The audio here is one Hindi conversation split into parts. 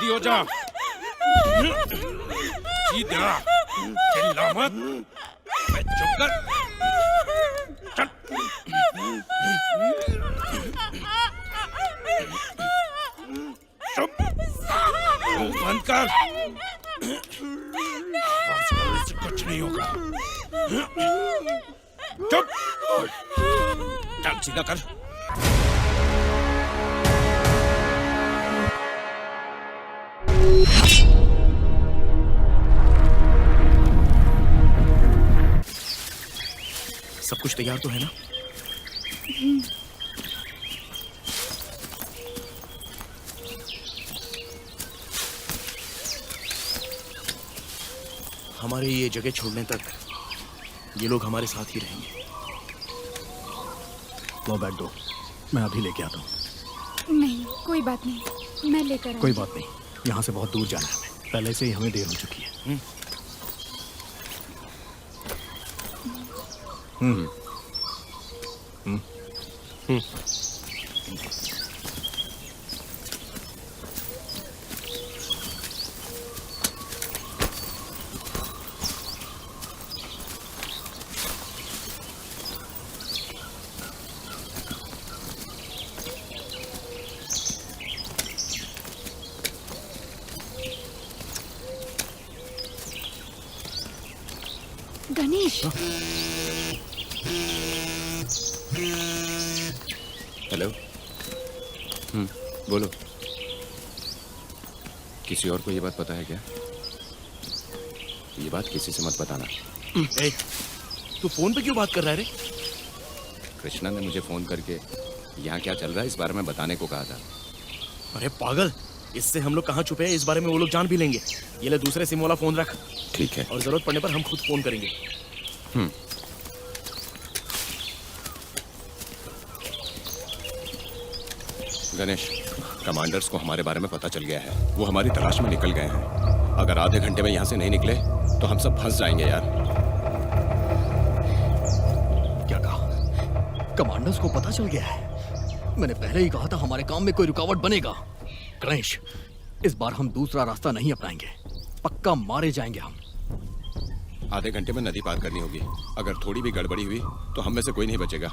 सीधी हो जा। सीधा चिल्ला मत। चुप कर। चल। चुप। बंद कर। इससे कुछ नहीं होगा। चुप। चल सीधा कर। सब कुछ तैयार तो है ना? हमारे ये जगह छोड़ने तक ये लोग हमारे साथ ही रहेंगे। लो बैग दो, मैं अभी लेके आता हूँ। नहीं, कोई बात नहीं, मैं लेकर कोई बात नहीं, यहाँ से बहुत दूर जाना है हमें। पहले से ही हमें देर हो चुकी है। गणेश। हेलो। बोलो। किसी और को ये बात पता है क्या? ये बात किसी से मत बताना। ए, तू फोन पे क्यों बात कर रहा है रे? कृष्णा ने मुझे फोन करके यहाँ क्या चल रहा है इस बारे में बताने को कहा था। अरे पागल, इससे हम लोग कहाँ छुपे हैं इस बारे में वो लोग जान भी लेंगे। ये ले दूसरे सिम वाला फोन रख। ठीक है। और जरूरत पड़ने पर हम खुद फोन करेंगे। गणेश, कमांडर्स को हमारे बारे में पता चल गया है। वो हमारी तलाश में निकल गए हैं। अगर आधे घंटे में यहाँ से नहीं निकले तो हम सब फंस जाएंगे यार। क्या कहा? कमांडर्स को पता चल गया है? मैंने पहले ही कहा था हमारे काम में कोई रुकावट बनेगा। गणेश, इस बार हम दूसरा रास्ता नहीं अपनाएंगे। पक्का मारे जाएंगे हम। आधे घंटे में नदी पार करनी होगी। अगर थोड़ी भी गड़बड़ी हुई तो हम में से कोई नहीं बचेगा।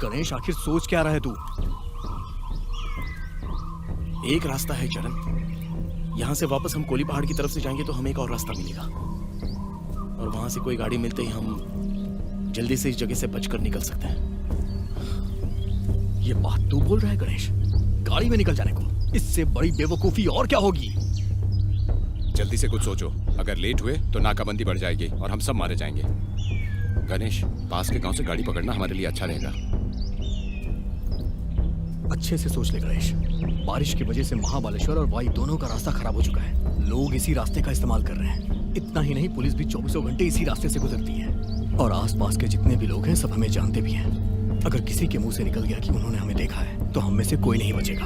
गणेश, आखिर सोच क्या रहा है तू? एक रास्ता है चरण। यहाँ से वापस हम कोली पहाड़ की तरफ से जाएंगे तो हमें एक और रास्ता मिलेगा। और वहां से कोई गाड़ी मिलते ही हम जल्दी से इस जगह से बचकर निकल सकते हैं। ये बात तू बोल रहा है गणेश? गाड़ी में निकल जाने को? इससे बड़ी बेवकूफी और क्या होगी? जल्दी से कुछ सोचो। अगर लेट हुए तो नाकाबंदी बढ़ जाएगी और हम सब मारे जाएंगे। गणेश, पास के गांव से गाड़ी पकड़ना हमारे लिए अच्छा रहेगा। अच्छे से सोच ले गणेश। बारिश की वजह से महाबालेश्वर और वाई दोनों का रास्ता खराब हो चुका है। लोग इसी रास्ते का इस्तेमाल कर रहे हैं। इतना ही नहीं, पुलिस भी 24 घंटे इसी रास्ते से गुजरती है। और आसपास के जितने भी लोग हैं सब हमें जानते भी हैं। अगर किसी के मुंह से निकल गया कि उन्होंने हमें देखा है तो हम में से कोई नहीं बचेगा।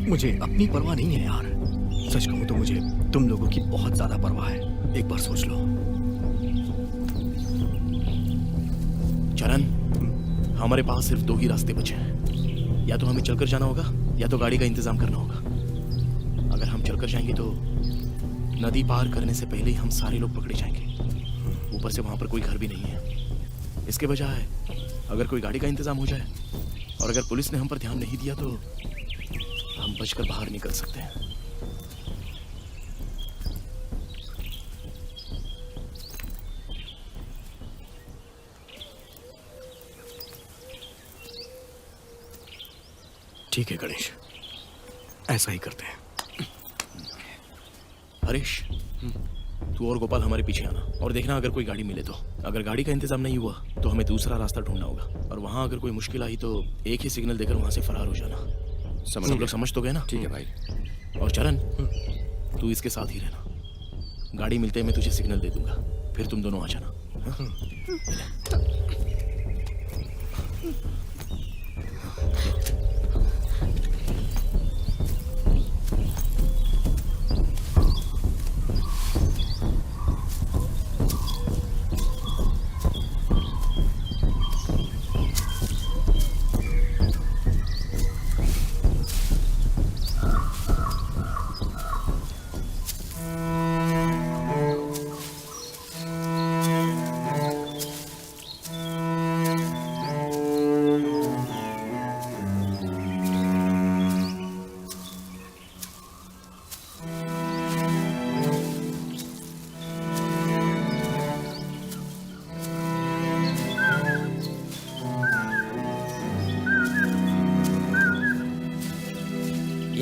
मुझे अपनी परवाह नहीं है यार। सच कहूं तो मुझे तुम लोगों की बहुत ज्यादा परवाह है। एक बार सोच लो। चरण, हमारे पास सिर्फ 2 ही रास्ते बचे हैं। या तो हमें चलकर जाना होगा या तो गाड़ी का इंतजाम करना होगा। अगर हम चलकर जाएंगे तो नदी पार करने से पहले ही हम सारे लोग पकड़े जाएंगे। ऊपर से वहां पर कोई घर भी नहीं है। इसके बजाय अगर कोई गाड़ी का इंतजाम हो जाए और अगर पुलिस ने हम पर ध्यान नहीं दिया तो हम बचकर बाहर निकल सकते हैं। ठीक है गणेश, ऐसा ही करते हैं। हरीश, तू और गोपाल हमारे पीछे आना और देखना अगर कोई गाड़ी मिले तो। अगर गाड़ी का इंतजाम नहीं हुआ तो हमें दूसरा रास्ता ढूंढना होगा। और वहां अगर कोई मुश्किल आई तो एक ही सिग्नल देकर वहां से फरार हो जाना। सब लोग समझ तो गए ना? ठीक है भाई। और चरण, तू इसके साथ ही रहना। गाड़ी मिलते ही मैं तुझे सिग्नल दे दूंगा, फिर तुम दोनों आ जाना।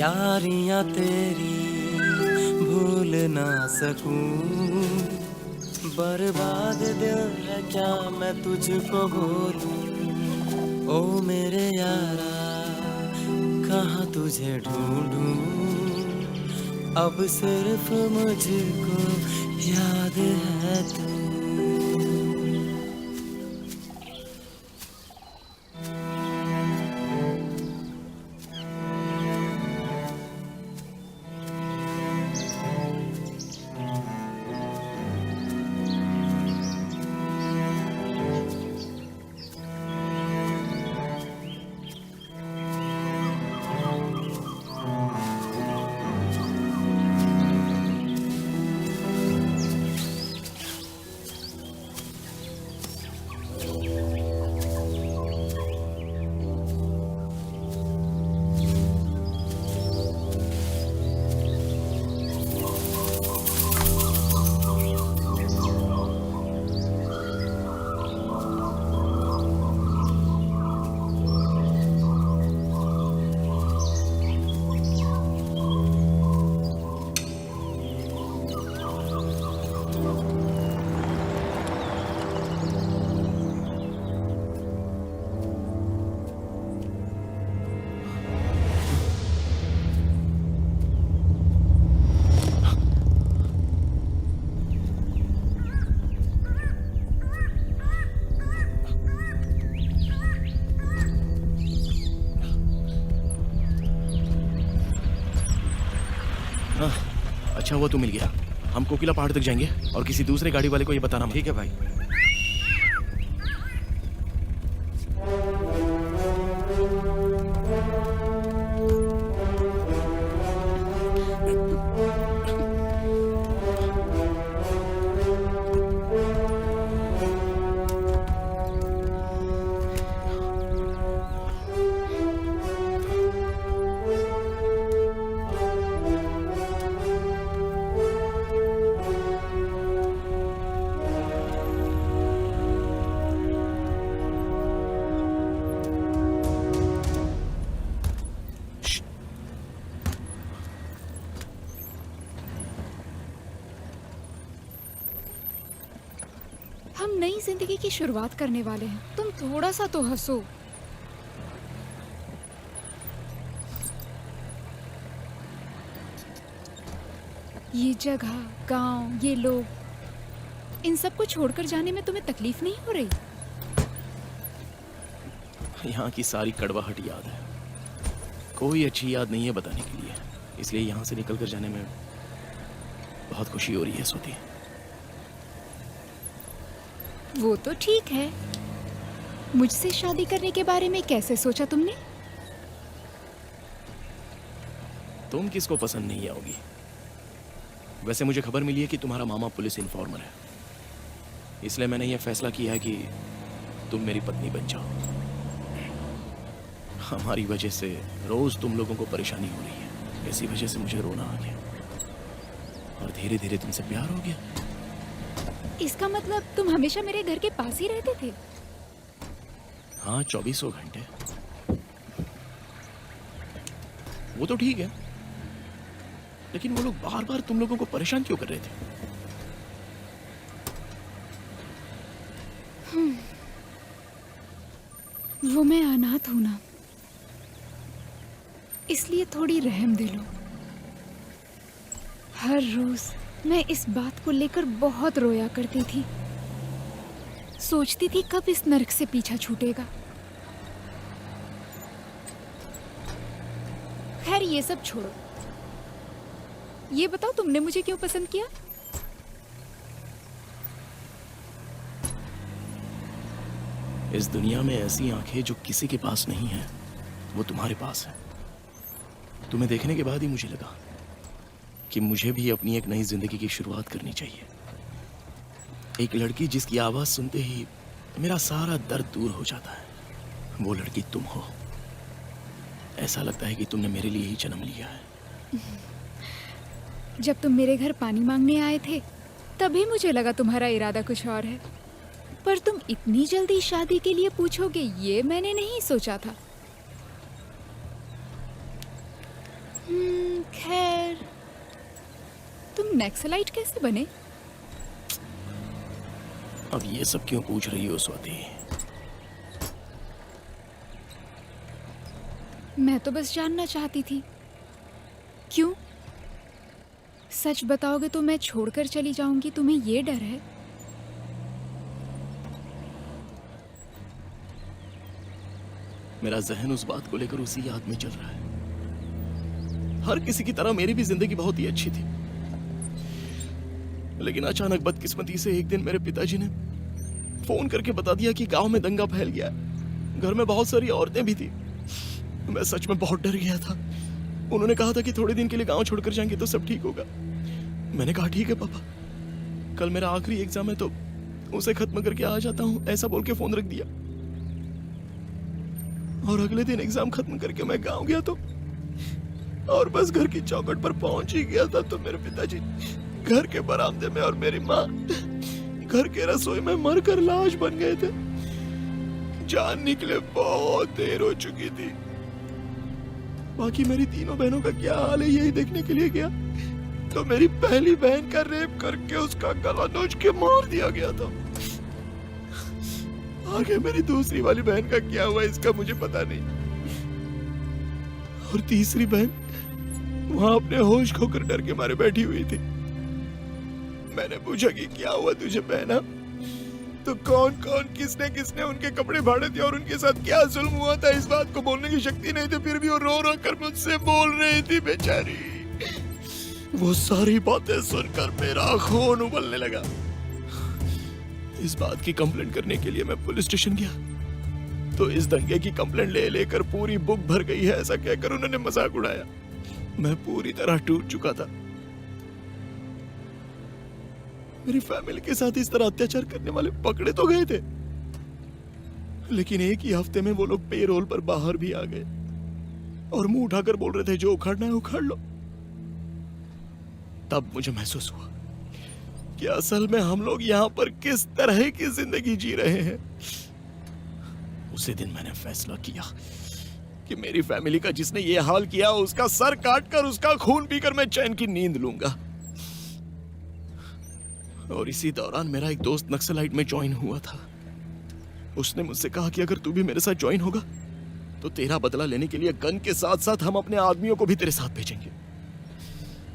यारियां तेरी भूल ना सकूं, बर्बाद दिल है क्या मैं तुझको बोलूं। ओ मेरे यारा कहाँ तुझे ढूंढूं, अब सिर्फ मुझको याद है तू। अच्छा हुआ तू मिल गया। हम कोकिला पहाड़ तक जाएंगे और किसी दूसरे गाड़ी वाले को ये बताना मत। ठीक है भाई। हम नई जिंदगी की शुरुआत करने वाले हैं, तुम थोड़ा सा तो हंसो। ये जगह, गांव, ये लोग, इन सबको छोड़कर जाने में तुम्हें तकलीफ नहीं हो रही? यहाँ की सारी कड़वाहट याद है, कोई अच्छी याद नहीं है बताने के लिए। इसलिए यहाँ से निकल कर जाने में बहुत खुशी हो रही है सोती। वो तो ठीक है, मुझसे शादी करने के बारे में कैसे सोचा तुमने? तुम किसको पसंद नहीं आओगी? वैसे मुझे खबर मिली है कि तुम्हारा मामा पुलिस इन्फॉर्मर है, इसलिए मैंने यह फैसला किया है कि तुम मेरी पत्नी बन जाओ। हमारी वजह से रोज तुम लोगों को परेशानी हो रही है, इसी वजह से मुझे रोना आ गया और धीरे धीरे तुमसे प्यार हो गया। इसका मतलब तुम हमेशा मेरे घर के पास ही रहते थे? हाँ, 24 घंटे। वो तो ठीक है, लेकिन वो लोग बार बार तुम लोगों को परेशान क्यों कर रहे थे? वो मैं अनाथ हूं ना, इसलिए थोड़ी रहम दिलो। हर रोज मैं इस बात को लेकर बहुत रोया करती थी, सोचती थी कब इस नरक से पीछा छूटेगा। खैर ये सब छोड़ो, ये बताओ तुमने मुझे क्यों पसंद किया? इस दुनिया में ऐसी आंखें जो किसी के पास नहीं है, वो तुम्हारे पास है। तुम्हें देखने के बाद ही मुझे लगा कि मुझे भी अपनी एक नई जिंदगी की शुरुआत करनी चाहिए। एक लड़की जिसकी आवाज सुनते ही मेरा सारा दर्द दूर हो जाता है, वो लड़की तुम हो। ऐसा लगता है कि तुमने मेरे लिए ही जन्म लिया है। जब तुम मेरे घर पानी मांगने आए थे, तभी मुझे लगा तुम्हारा इरादा कुछ और है, पर तुम इतनी जल्दी शादी के लिए पूछोगे ये मैंने नहीं सोचा था। खैर, तुम नक्सलाइट कैसे बने? अब ये सब क्यों पूछ रही हो स्वाति? मैं तो बस जानना चाहती थी। क्यों? सच बताओगे तो मैं छोड़कर चली जाऊंगी, तुम्हें ये डर है? मेरा जहन उस बात को लेकर उसी याद में चल रहा है। हर किसी की तरह मेरी भी जिंदगी बहुत ही अच्छी थी, लेकिन अचानक बदकिस्मती से एक दिन मेरे पिताजी ने फोन करके बता दिया कि गांव में दंगा फैल गया है। घर में बहुत सारी औरतें भी थी। मैं सच में बहुत डर गया था। उन्होंने कहा था कि थोड़े दिन के लिए गांव छोड़कर जाएंगे तो सब ठीक होगा। मैंने कहा ठीक है पापा, कल मेरा आखिरी एग्जाम है तो उसे खत्म करके आ जाता हूं, ऐसा बोल के फोन रख दिया। और अगले दिन एग्जाम खत्म करके मैं गांव गया तो, और बस घर की चौखट पर पहुंच ही गया था तो मेरे पिताजी घर के बरामदे में और मेरी माँ घर के रसोई में मरकर लाश बन गए थे। जान निकले बहुत देर हो चुकी थी। बाकी मेरी तीनों बहनों का क्या हाल है यही देखने के लिए गया तो मेरी पहली बहन का रेप करके उसका गला नोच के मार दिया गया था। आगे मेरी दूसरी वाली बहन का क्या हुआ इसका मुझे पता नहीं। और तीसरी बहन वहां अपने होश खोकर डर के मारे बैठी हुई थी। मैंने पूछा कि क्या हुआ तुझे बहना, तो कौन कौन किसने किसने उनके कपड़े फाड़े थे और उनके साथ क्या जुल्म हुआ था इस बात को बोलने की शक्ति नहीं थी, फिर भी वो रो रो कर मुझसे बोल रही थी बेचारी। वो सारी बातें सुनकर मेरा खून उबलने लगा। इस बात की कंप्लेंट करने के लिए मैं पुलिस स्टेशन गया तो इस दंगे की कंप्लेंट ले लेकर पूरी बुक भर गई है ऐसा कहकर उन्होंने मजाक उड़ाया। मैं पूरी तरह टूट चुका था। मेरी फैमिली के साथ इस तरह अत्याचार करने वाले पकड़े तो गए थे, लेकिन एक ही हफ्ते में वो लोग पेरोल पर बाहर भी आ गए और मुंह उठाकर बोल रहे थे जो उखाड़ना है उखाड़ लो। तब मुझे महसूस हुआ कि असल में हम लोग यहाँ पर किस तरह की जिंदगी जी रहे हैं। उसी दिन मैंने फैसला किया कि मेरी फैमिली का जिसने ये हाल किया उसका सर काटकर उसका खून पीकर मैं चैन की नींद लूंगा। और इसी दौरान मेरा एक दोस्त नक्सलाइट में ज्वाइन हुआ था। उसने मुझसे कहा कि अगर तू भी मेरे साथ ज्वाइन होगा तो तेरा बदला लेने के लिए गन के साथ साथ हम अपने आदमियों को भी तेरे साथ भेजेंगे।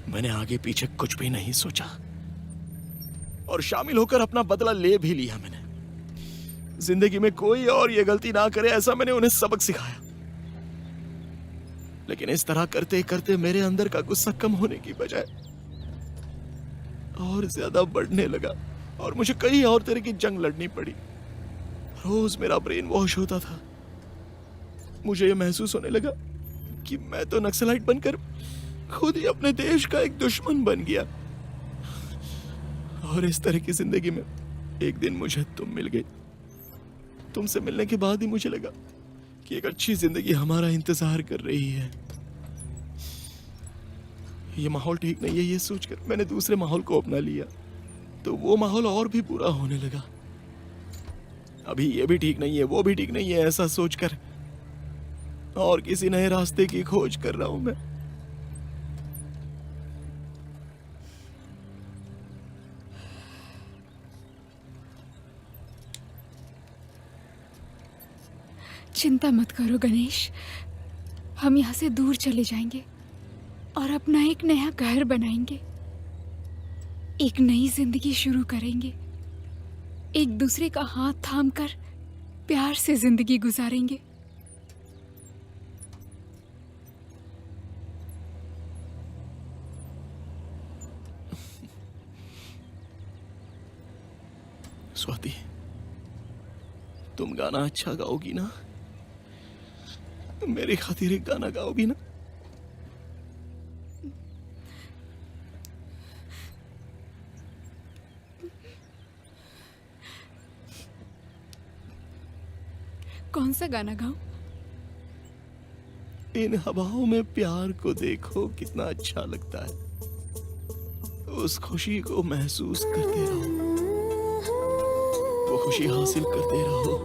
मैंने आगे पीछे कुछ भी नहीं सोचा और शामिल होकर अपना बदला ले भी लिया। मैंने जिंदगी में कोई और ये गलती ना करे ऐसा मैंने उन्हें सबक सिखाया। लेकिन इस तरह करते करते मेरे अंदर का गुस्सा कम होने की बजाय और ज्यादा बढ़ने लगा और मुझे कई और तरह की जंग लड़नी पड़ी। रोज मेरा ब्रेन वॉश होता था। मुझे यह महसूस होने लगा कि मैं तो नक्सलाइट बनकर खुद ही अपने देश का एक दुश्मन बन गया। और इस तरह की जिंदगी में एक दिन मुझे तुम मिल गई। तुमसे मिलने के बाद ही मुझे लगा कि एक अच्छी जिंदगी हमारा इंतजार कर रही है। ये माहौल ठीक नहीं है ये सोचकर मैंने दूसरे माहौल को अपना लिया तो वो माहौल और भी बुरा होने लगा। अभी ये भी ठीक नहीं है वो भी ठीक नहीं है ऐसा सोचकर और किसी नए रास्ते की खोज कर रहा हूं मैं। चिंता मत करो गणेश, हम यहाँ से दूर चले जाएंगे और अपना एक नया घर बनाएंगे, एक नई जिंदगी शुरू करेंगे, एक दूसरे का हाथ थामकर प्यार से जिंदगी गुजारेंगे। स्वाति, तुम गाना अच्छा गाओगी ना? मेरे खातिर एक गाना गाओगी ना? कौन सा गाना गाऊं? इन हवाओं में प्यार को देखो कितना अच्छा लगता है। उस खुशी को महसूस करते रहो, वो खुशी हासिल करते रहो।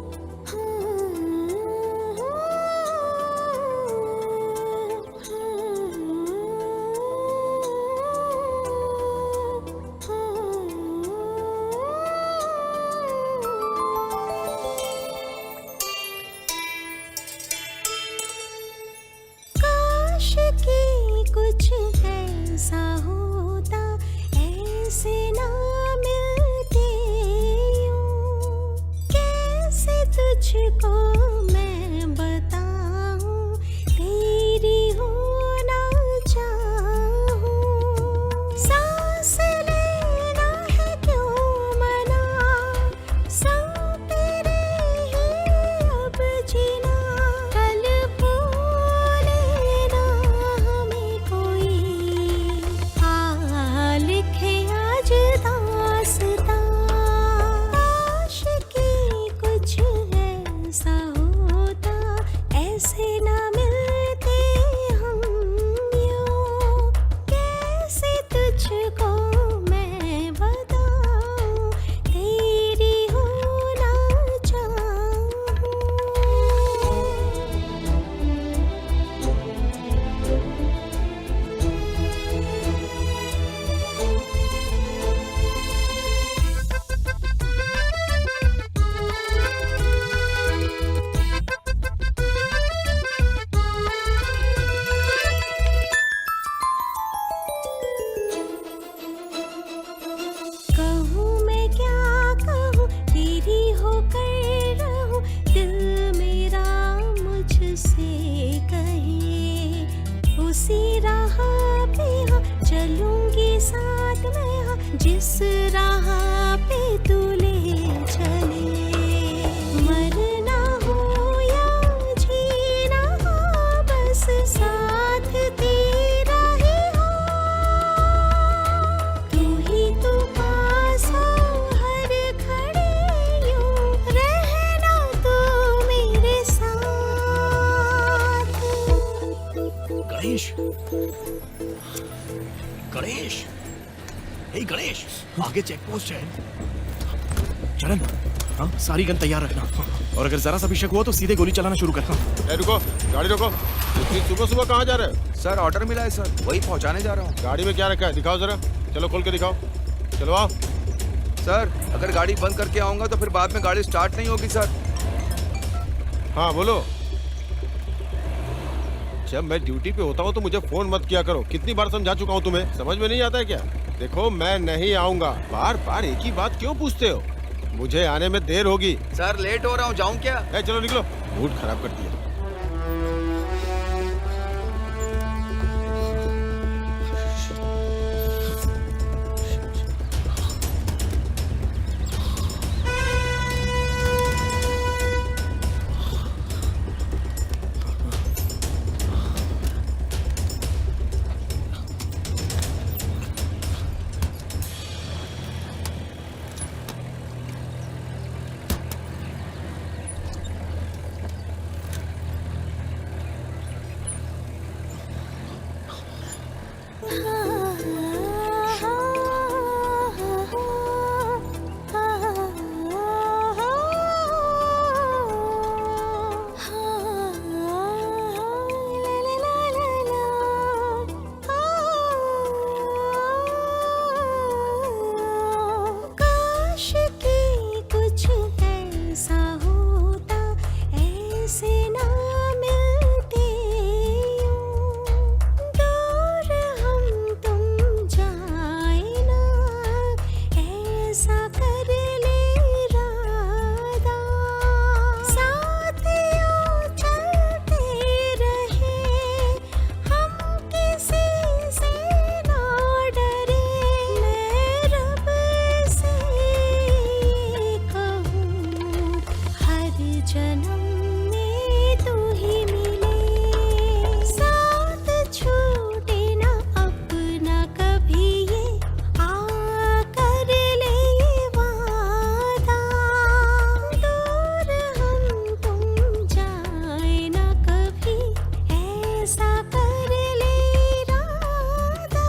जिस राह पे तू ले चले, मरना हो या जीना हो, बस साथ तेरा ही हो। तू ही तू पास हो हर घड़ी, यूं रहना तू मेरे साथ। गणेश, गणेश, हे गणेश, आगे चेक पोस्ट है। चरण, हाँ सारी गन तैयार रखना, और अगर जरा सा भी शक हुआ तो सीधे गोली चलाना शुरू करना। ए रुको, गाड़ी रोको। इतनी सुबह सुबह कहाँ जा रहे हो? सर ऑर्डर मिला है सर, वही पहुंचाने जा रहा हूँ। गाड़ी में क्या रखा है? दिखाओ जरा। चलो खोल के दिखाओ। चलो आओ। सर अगर गाड़ी बंद करके आऊंगा तो फिर बाद में गाड़ी स्टार्ट नहीं होगी सर। हाँ बोलो। जब मैं ड्यूटी पे होता हूँ तो मुझे फोन मत किया करो। कितनी बार समझा चुका हूँ तुम्हें, समझ में नहीं आता है क्या? देखो मैं नहीं आऊंगा। बार बार एक ही बात क्यों पूछते हो? मुझे आने में देर होगी। सर लेट हो रहा हूँ, जाऊँ क्या? ए चलो निकलो, मूड खराब कर दिया। काश कि कुछ ऐसा होता, ऐसे ना मिलते यूं। दूर हम तुम जाए ना, ऐसा कर ले इरादा। साथ यूं चलते रहे, हम किसी से ना डरे। मैं रब से कहूँ हर जन्म में तू ही मिले। साथ छूटे ना अपना कभी, ये आ कर ले ये वादा। दूर हम तुम जाए ना कभी, ऐसा कर ले इरादा।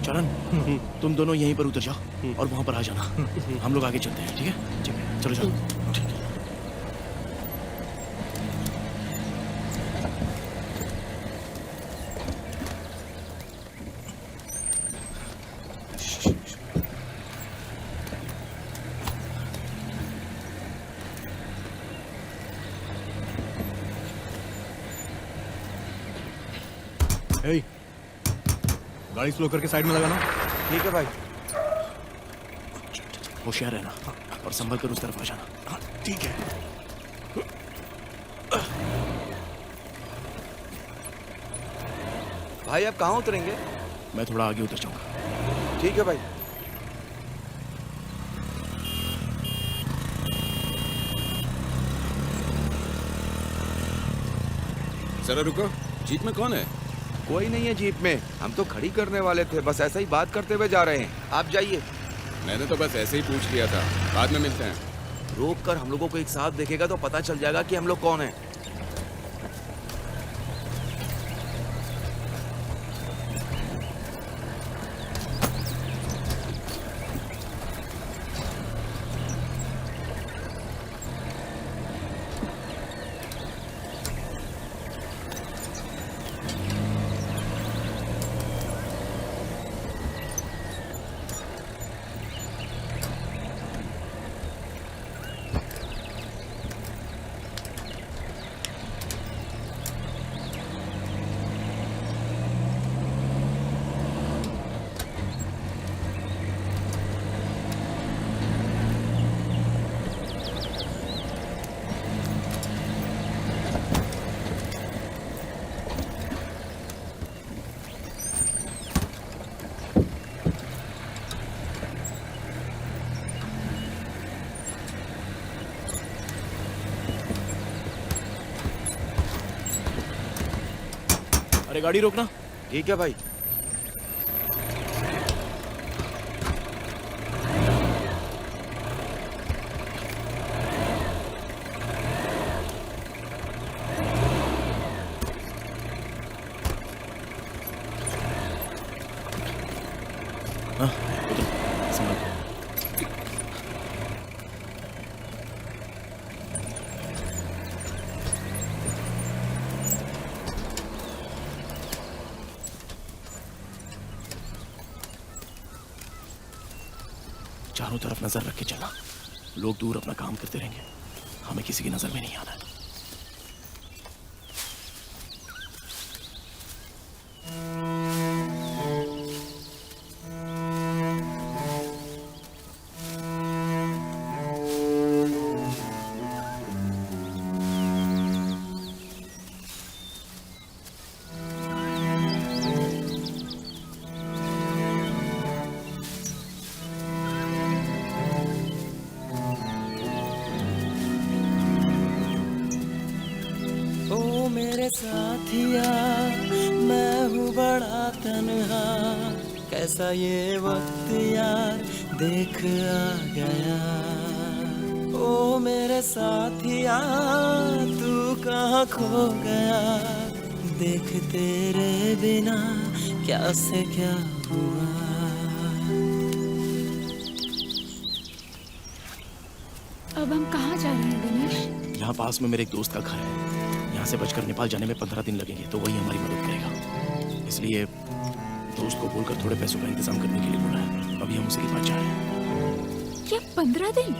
चरण, तुम दोनों यहीं पर उतर जाओ और वहां पर आ जाना। हम लोग आगे चलते हैं, ठीक है? ठीक है, चलो चलो। ठीक है। हे, गाड़ी स्लो करके साइड में लगाना। ठीक है भाई। होशियार रहना और संभल कर उस तरफ आ जाना। हाँ, ठीक है। भाई आप कहाँ उतरेंगे? मैं थोड़ा आगे उतर जाऊंगा। ठीक है भाई। जरा रुको, जीप में कौन है? कोई नहीं है जीप में, हम तो खड़ी करने वाले थे, बस ऐसा ही बात करते हुए जा रहे हैं। आप जाइए। मैंने तो बस ऐसे ही पूछ लिया था, बाद में मिलते हैं। रोक कर हम लोगों को एक साथ देखेगा तो पता चल जाएगा कि हम लोग कौन हैं। अरे गाड़ी रोकना। ठीक है भाई। हाँ उधर संभल के। चारों तरफ नजर रख के चलना। लोग दूर अपना काम करते रहेंगे, हमें किसी की नजर में नहीं आना है। ओ मेरे साथिया, मैं हूँ बड़ा तन्हा, कैसा ये वक्त यार देख आ गया। ओ मेरे साथिया, तू कहाँ खो गया, देख तेरे बिना क्या से क्या हुआ। अब हम कहाँ जा रहे हैं गणेश? यहाँ पास में मेरे एक दोस्त का घर है। यहाँ से बचकर नेपाल जाने में 15 दिन लगेंगे, तो वही हमारी मदद करेगा। इसलिए दोस्त को बोलकर थोड़े पैसों का इंतजाम करने के लिए बोला है। अभी हम उसी के पास जा रहे हैं। क्या 15 दिन?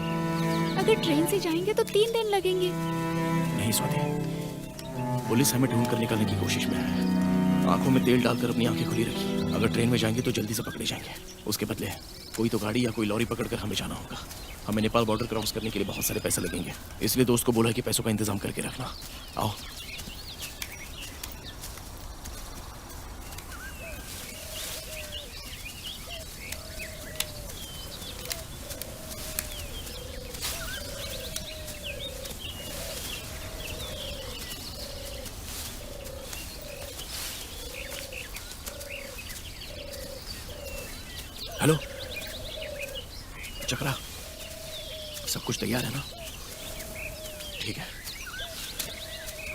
अगर ट्रेन से जाएंगे तो 3 दिन लगेंगे। नहीं स्वाति, पुलिस हमें ढूंढ कर निकालने की कोशिश में है। आंखों में तेल डालकर अपनी आंखें खुली रखी। अगर ट्रेन में जाएंगे तो जल्दी से पकड़े जाएंगे। उसके बदले कोई तो गाड़ी या कोई लॉरी पकड़कर हमें जाना होगा। हमें नेपाल बॉर्डर क्रॉस करने के लिए बहुत सारे पैसे लगेंगे, इसलिए दोस्त को बोला कि पैसों का इंतजाम करके रखना। आओ। हेलो चक्रा, सब कुछ तैयार है ना? ठीक है,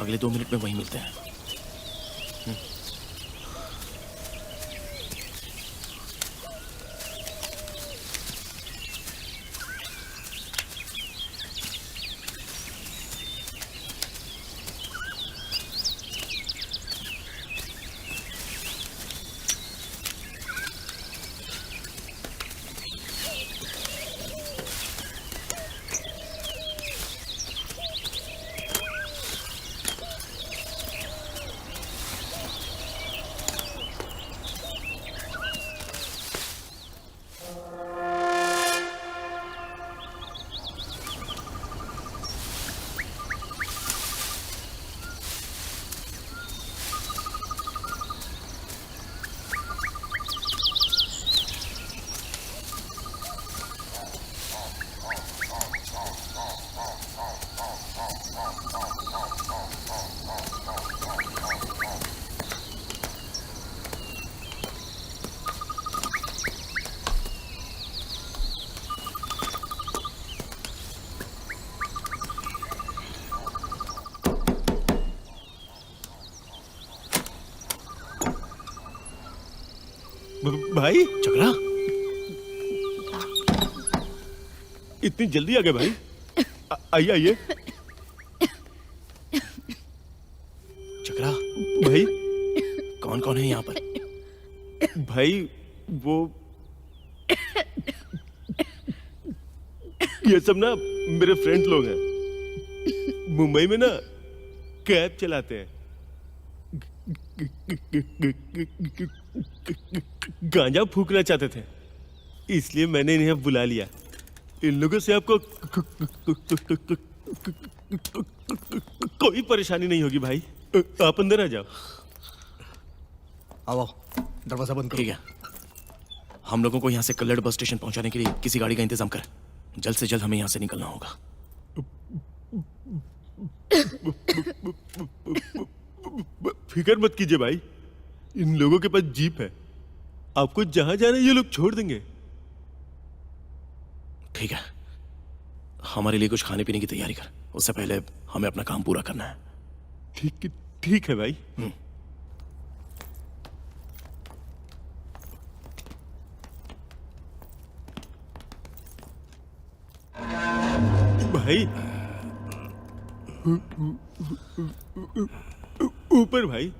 अगले 2 मिनट में वहीं मिलते हैं। भाई चक्रा, इतनी जल्दी आ गए भाई? आइए आइए। चक्रा भाई कौन कौन है यहाँ पर? भाई वो ये सब ना मेरे फ्रेंड्स लोग हैं। मुंबई में ना कैब चलाते हैं, गांजा फूकना चाहते थे, इसलिए मैंने इन्हें बुला लिया। इन लोगों से आपको कोई परेशानी नहीं होगी भाई। आप अंदर आ जाओ। आओ दरवाजा बंद करो। ठीक है, हम लोगों को यहाँ से कल्लड़ बस स्टेशन पहुँचाने के लिए किसी गाड़ी का इंतजाम कर। जल्द से जल्द हमें यहाँ से निकलना होगा। फिक्र मत कीजिए भाई, इन लोगों के पास जीप है, आपको जहां जाना है ये लोग छोड़ देंगे। ठीक है, हमारे लिए कुछ खाने पीने की तैयारी कर, उससे पहले हमें अपना काम पूरा करना है। ठीक है भाई। भाई ऊपर भाई।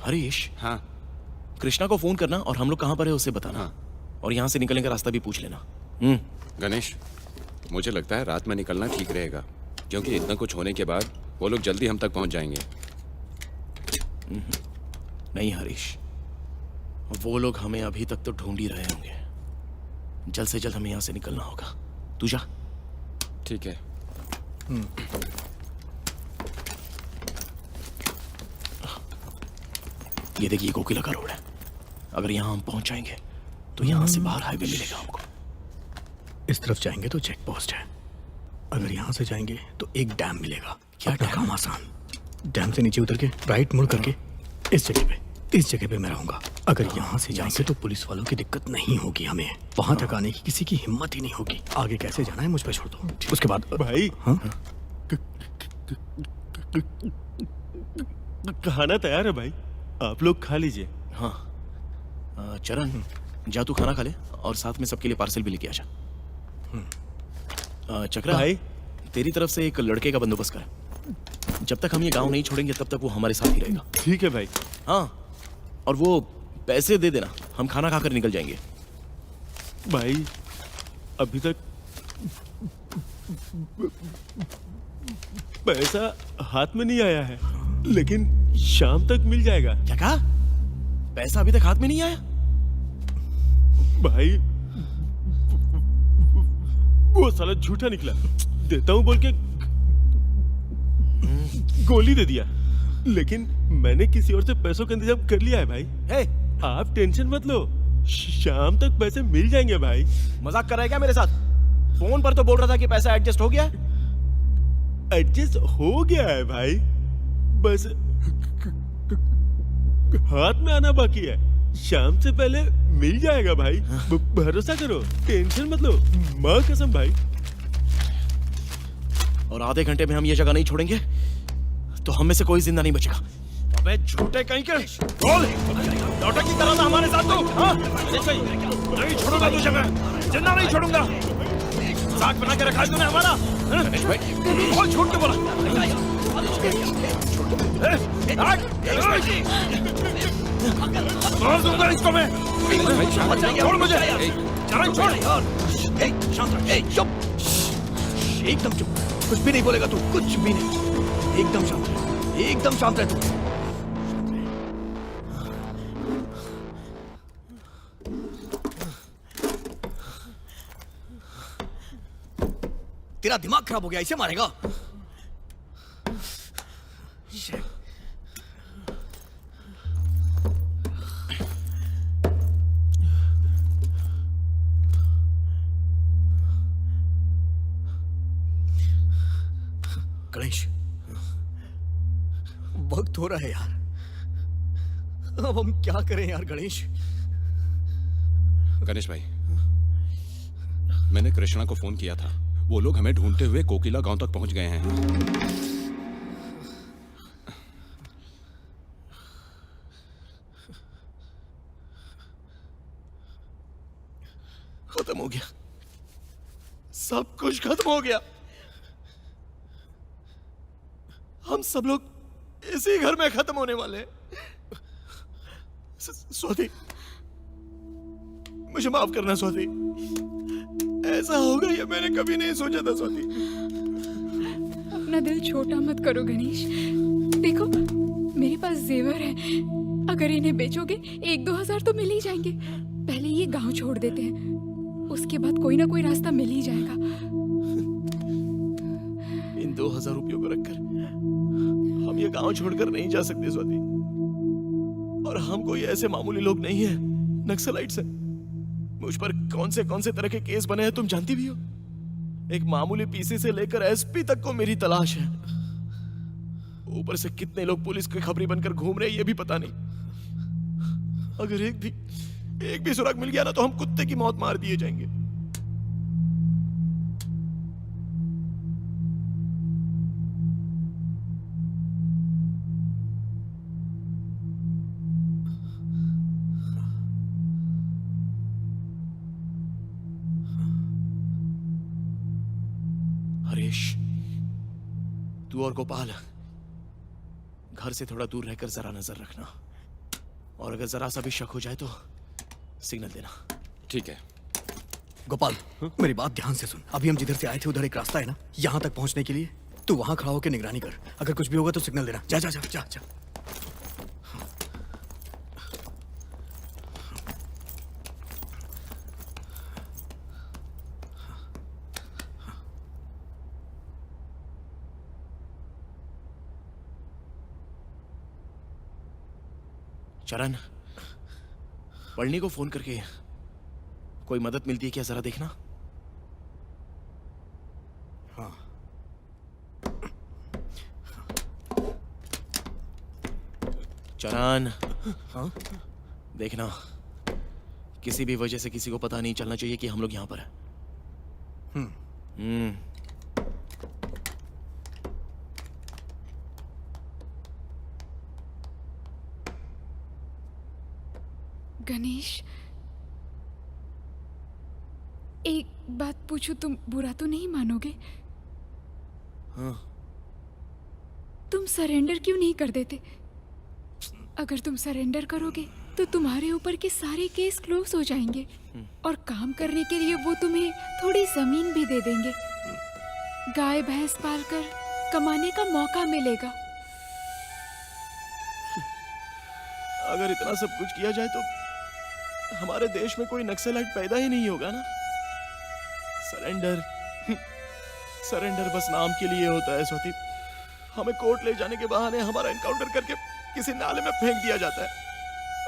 हरीश, हाँ कृष्णा को फोन करना और हम लोग कहाँ पर है उसे बताना। हाँ। और यहाँ से निकलने का रास्ता भी पूछ लेना। गणेश, मुझे लगता है रात में निकलना ठीक रहेगा, क्योंकि इतना कुछ होने के बाद वो लोग जल्दी हम तक पहुंच जाएंगे। नहीं हरीश, वो लोग हमें अभी तक तो ढूंढ ही रहे होंगे। जल्द से जल्द हमें यहाँ से निकलना होगा। तू जा। ठीक है। ये देखिए कोकिला का रोड है। अगर यहाँ हम पहुंच जाएंगे तो यहाँ से बाहर हाईवे मिलेगा हमको। इस तरफ जाएंगे तो चेक पोस्ट है, अगर यहाँ से जाएंगे तो एक डैम मिलेगा। क्या काम आसान। डैम से नीचे उतर के राइट मुड़ करके इस जगह पे मैं रहूंगा। अगर यहाँ से जाएंगे तो पुलिस वालों की दिक्कत नहीं होगी, हमें वहां तक आने की किसी की हिम्मत ही नहीं होगी। आगे कैसे जाना है मुझ पे छोड़ दो। उसके बाद भाई हाँ? खाना तैयार है भाई, आप लोग खा लीजिए। हाँ चरण, जा तू खाना खा ले और साथ में सबके लिए पार्सल भी लेके आ जा। चक्रा भाई। तेरी तरफ से एक लड़के का बंदोबस्त कर। जब तक हम ये गांव नहीं छोड़ेंगे तब तक वो हमारे साथ ही रहेगा। ठीक है भाई। हाँ, और वो पैसे दे देना, हम खाना खाकर निकल जाएंगे। भाई अभी तक पैसा हाथ में नहीं आया है, लेकिन शाम तक मिल जाएगा। क्या कहा? पैसा अभी तक हाथ में नहीं आया? भाई वो साला झूठा निकला, देता हूं बोल के गोली दे दिया, लेकिन मैंने किसी और से पैसों का इंतजाम कर लिया है भाई। हे, आप टेंशन मत लो, शाम तक पैसे मिल जाएंगे भाई। मजाक कर रहा है क्या मेरे साथ? फोन पर तो बोल रहा था कि पैसा एडजस्ट हो गया है। एडजस्ट हो गया है भाई, बस हाथ में आना बाकी है। शाम से पहले मिल जाएगा भाई, भरोसा करो, टेंशन मत लो, माँ कसम भाई। और आधे घंटे में हम ये जगह नहीं छोड़ेंगे तो हम में से कोई जिंदा नहीं बचेगा। अबे झूठे कहीं के बोल, नौटंकी कर रहा था हमारे साथ तू? हाँ? नहीं छोड़ूंगा तुझे मैं, जिंदा नहीं छोड़ूंगा। साग बना के रखा है तूने हमारा। गणेश भाई, बोल, झूठ क्यों बोला? मार दूंगा इसको मैं। छोड़ मुझे, चरण छोड़। चुप, एकदम चुप, कुछ भी नहीं बोलेगा तू, कुछ भी नहीं। एकदम शांत रह, एकदम शांत रह तू। तेरा दिमाग खराब हो गया, इसे मारेगा? गणेश, वक्त हो रहा है यार, अब हम क्या करें यार? गणेश, गणेश भाई, मैंने कृष्णा को फोन किया था, वो लोग हमें ढूंढते हुए कोकिला गांव तक पहुंच गए हैं। खत्म हो गया, सब कुछ खत्म हो गया। हम सब लोग इसी घर में खत्म होने वाले हैं। स्वाति, मुझे माफ करना स्वाति, ऐसा होगा ये मैंने कभी नहीं सोचा था स्वाति। अपना दिल छोटा मत करो गणेश। देखो मेरे पास जेवर है, अगर इन्हें बेचोगे 1-2 हजार तो मिल ही जाएंगे। पहले ये गांव छोड़ देते हैं, उसके बाद कोई ना कोई रास्ता मिल ही जाएगा। इन 2000 रुपयों को रखकर हम ये गांव छोड़कर नहीं जा सकते स्वाति। और हम कोई ऐसे मामूली लोग नहीं है, नक्सलाइट्स हैं। मुझ पर कौन से तरह के केस बने हैं तुम जानती भी हो। एक मामूली पीसी से लेकर एसपी तक को मेरी तलाश है। ऊपर से कितने लोग पुलिस के खबरी बनकर घूम रहे हैं ये भी पता नहीं। अगर एक भी सुराग मिल गया ना तो हम कुत्ते की मौत मार दिए जाएंगे। हरीश, तू और गोपाल घर से थोड़ा दूर रहकर जरा नजर रखना, और अगर जरा सा भी शक हो जाए तो सिग्नल देना। ठीक है। गोपाल, मेरी बात ध्यान से सुन। अभी हम जिधर से आए थे उधर एक रास्ता है ना, यहाँ तक पहुँचने के लिए। तू वहाँ खड़ा होकर निगरानी कर, अगर कुछ भी होगा तो सिग्नल देना। जा जा जा जा जा। चरण, पढ़नी को फोन करके कोई मदद मिलती है क्या जरा देखना। हाँ। चरण, हाँ? देखना किसी भी वजह से किसी को पता नहीं चलना चाहिए कि हम लोग यहाँ पर हैं। हम्म। गणेश, एक बात पूछूं, तुम बुरा तो नहीं मानोगे? हाँ। तुम सरेंडर क्यों नहीं कर देते? अगर तुम सरेंडर करोगे तो तुम्हारे ऊपर के सारे केस क्लोज हो जाएंगे, और काम करने के लिए वो तुम्हें थोड़ी जमीन भी दे देंगे। गाय भैंस पालकर कमाने का मौका मिलेगा। अगर इतना सब कुछ किया जाए तो हमारे देश में कोई नक्सलाइट पैदा ही नहीं होगा ना। सरेंडर बस नाम के लिए होता है स्वाति। हमें कोर्ट ले जाने के बहाने हमारा एनकाउंटर करके किसी नाले में फेंक दिया जाता है,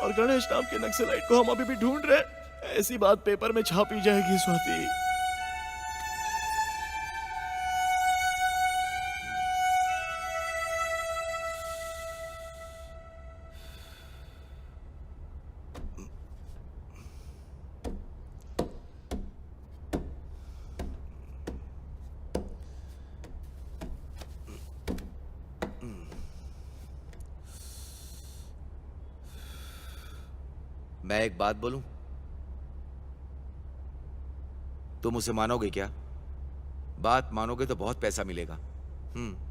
और गणेश नाम के नक्सलाइट को हम अभी भी ढूंढ रहे। ऐसी बात पेपर में छापी जाएगी स्वाति। मैं एक बात बोलूं, तुम उसे मानोगे क्या? बात मानोगे तो बहुत पैसा मिलेगा।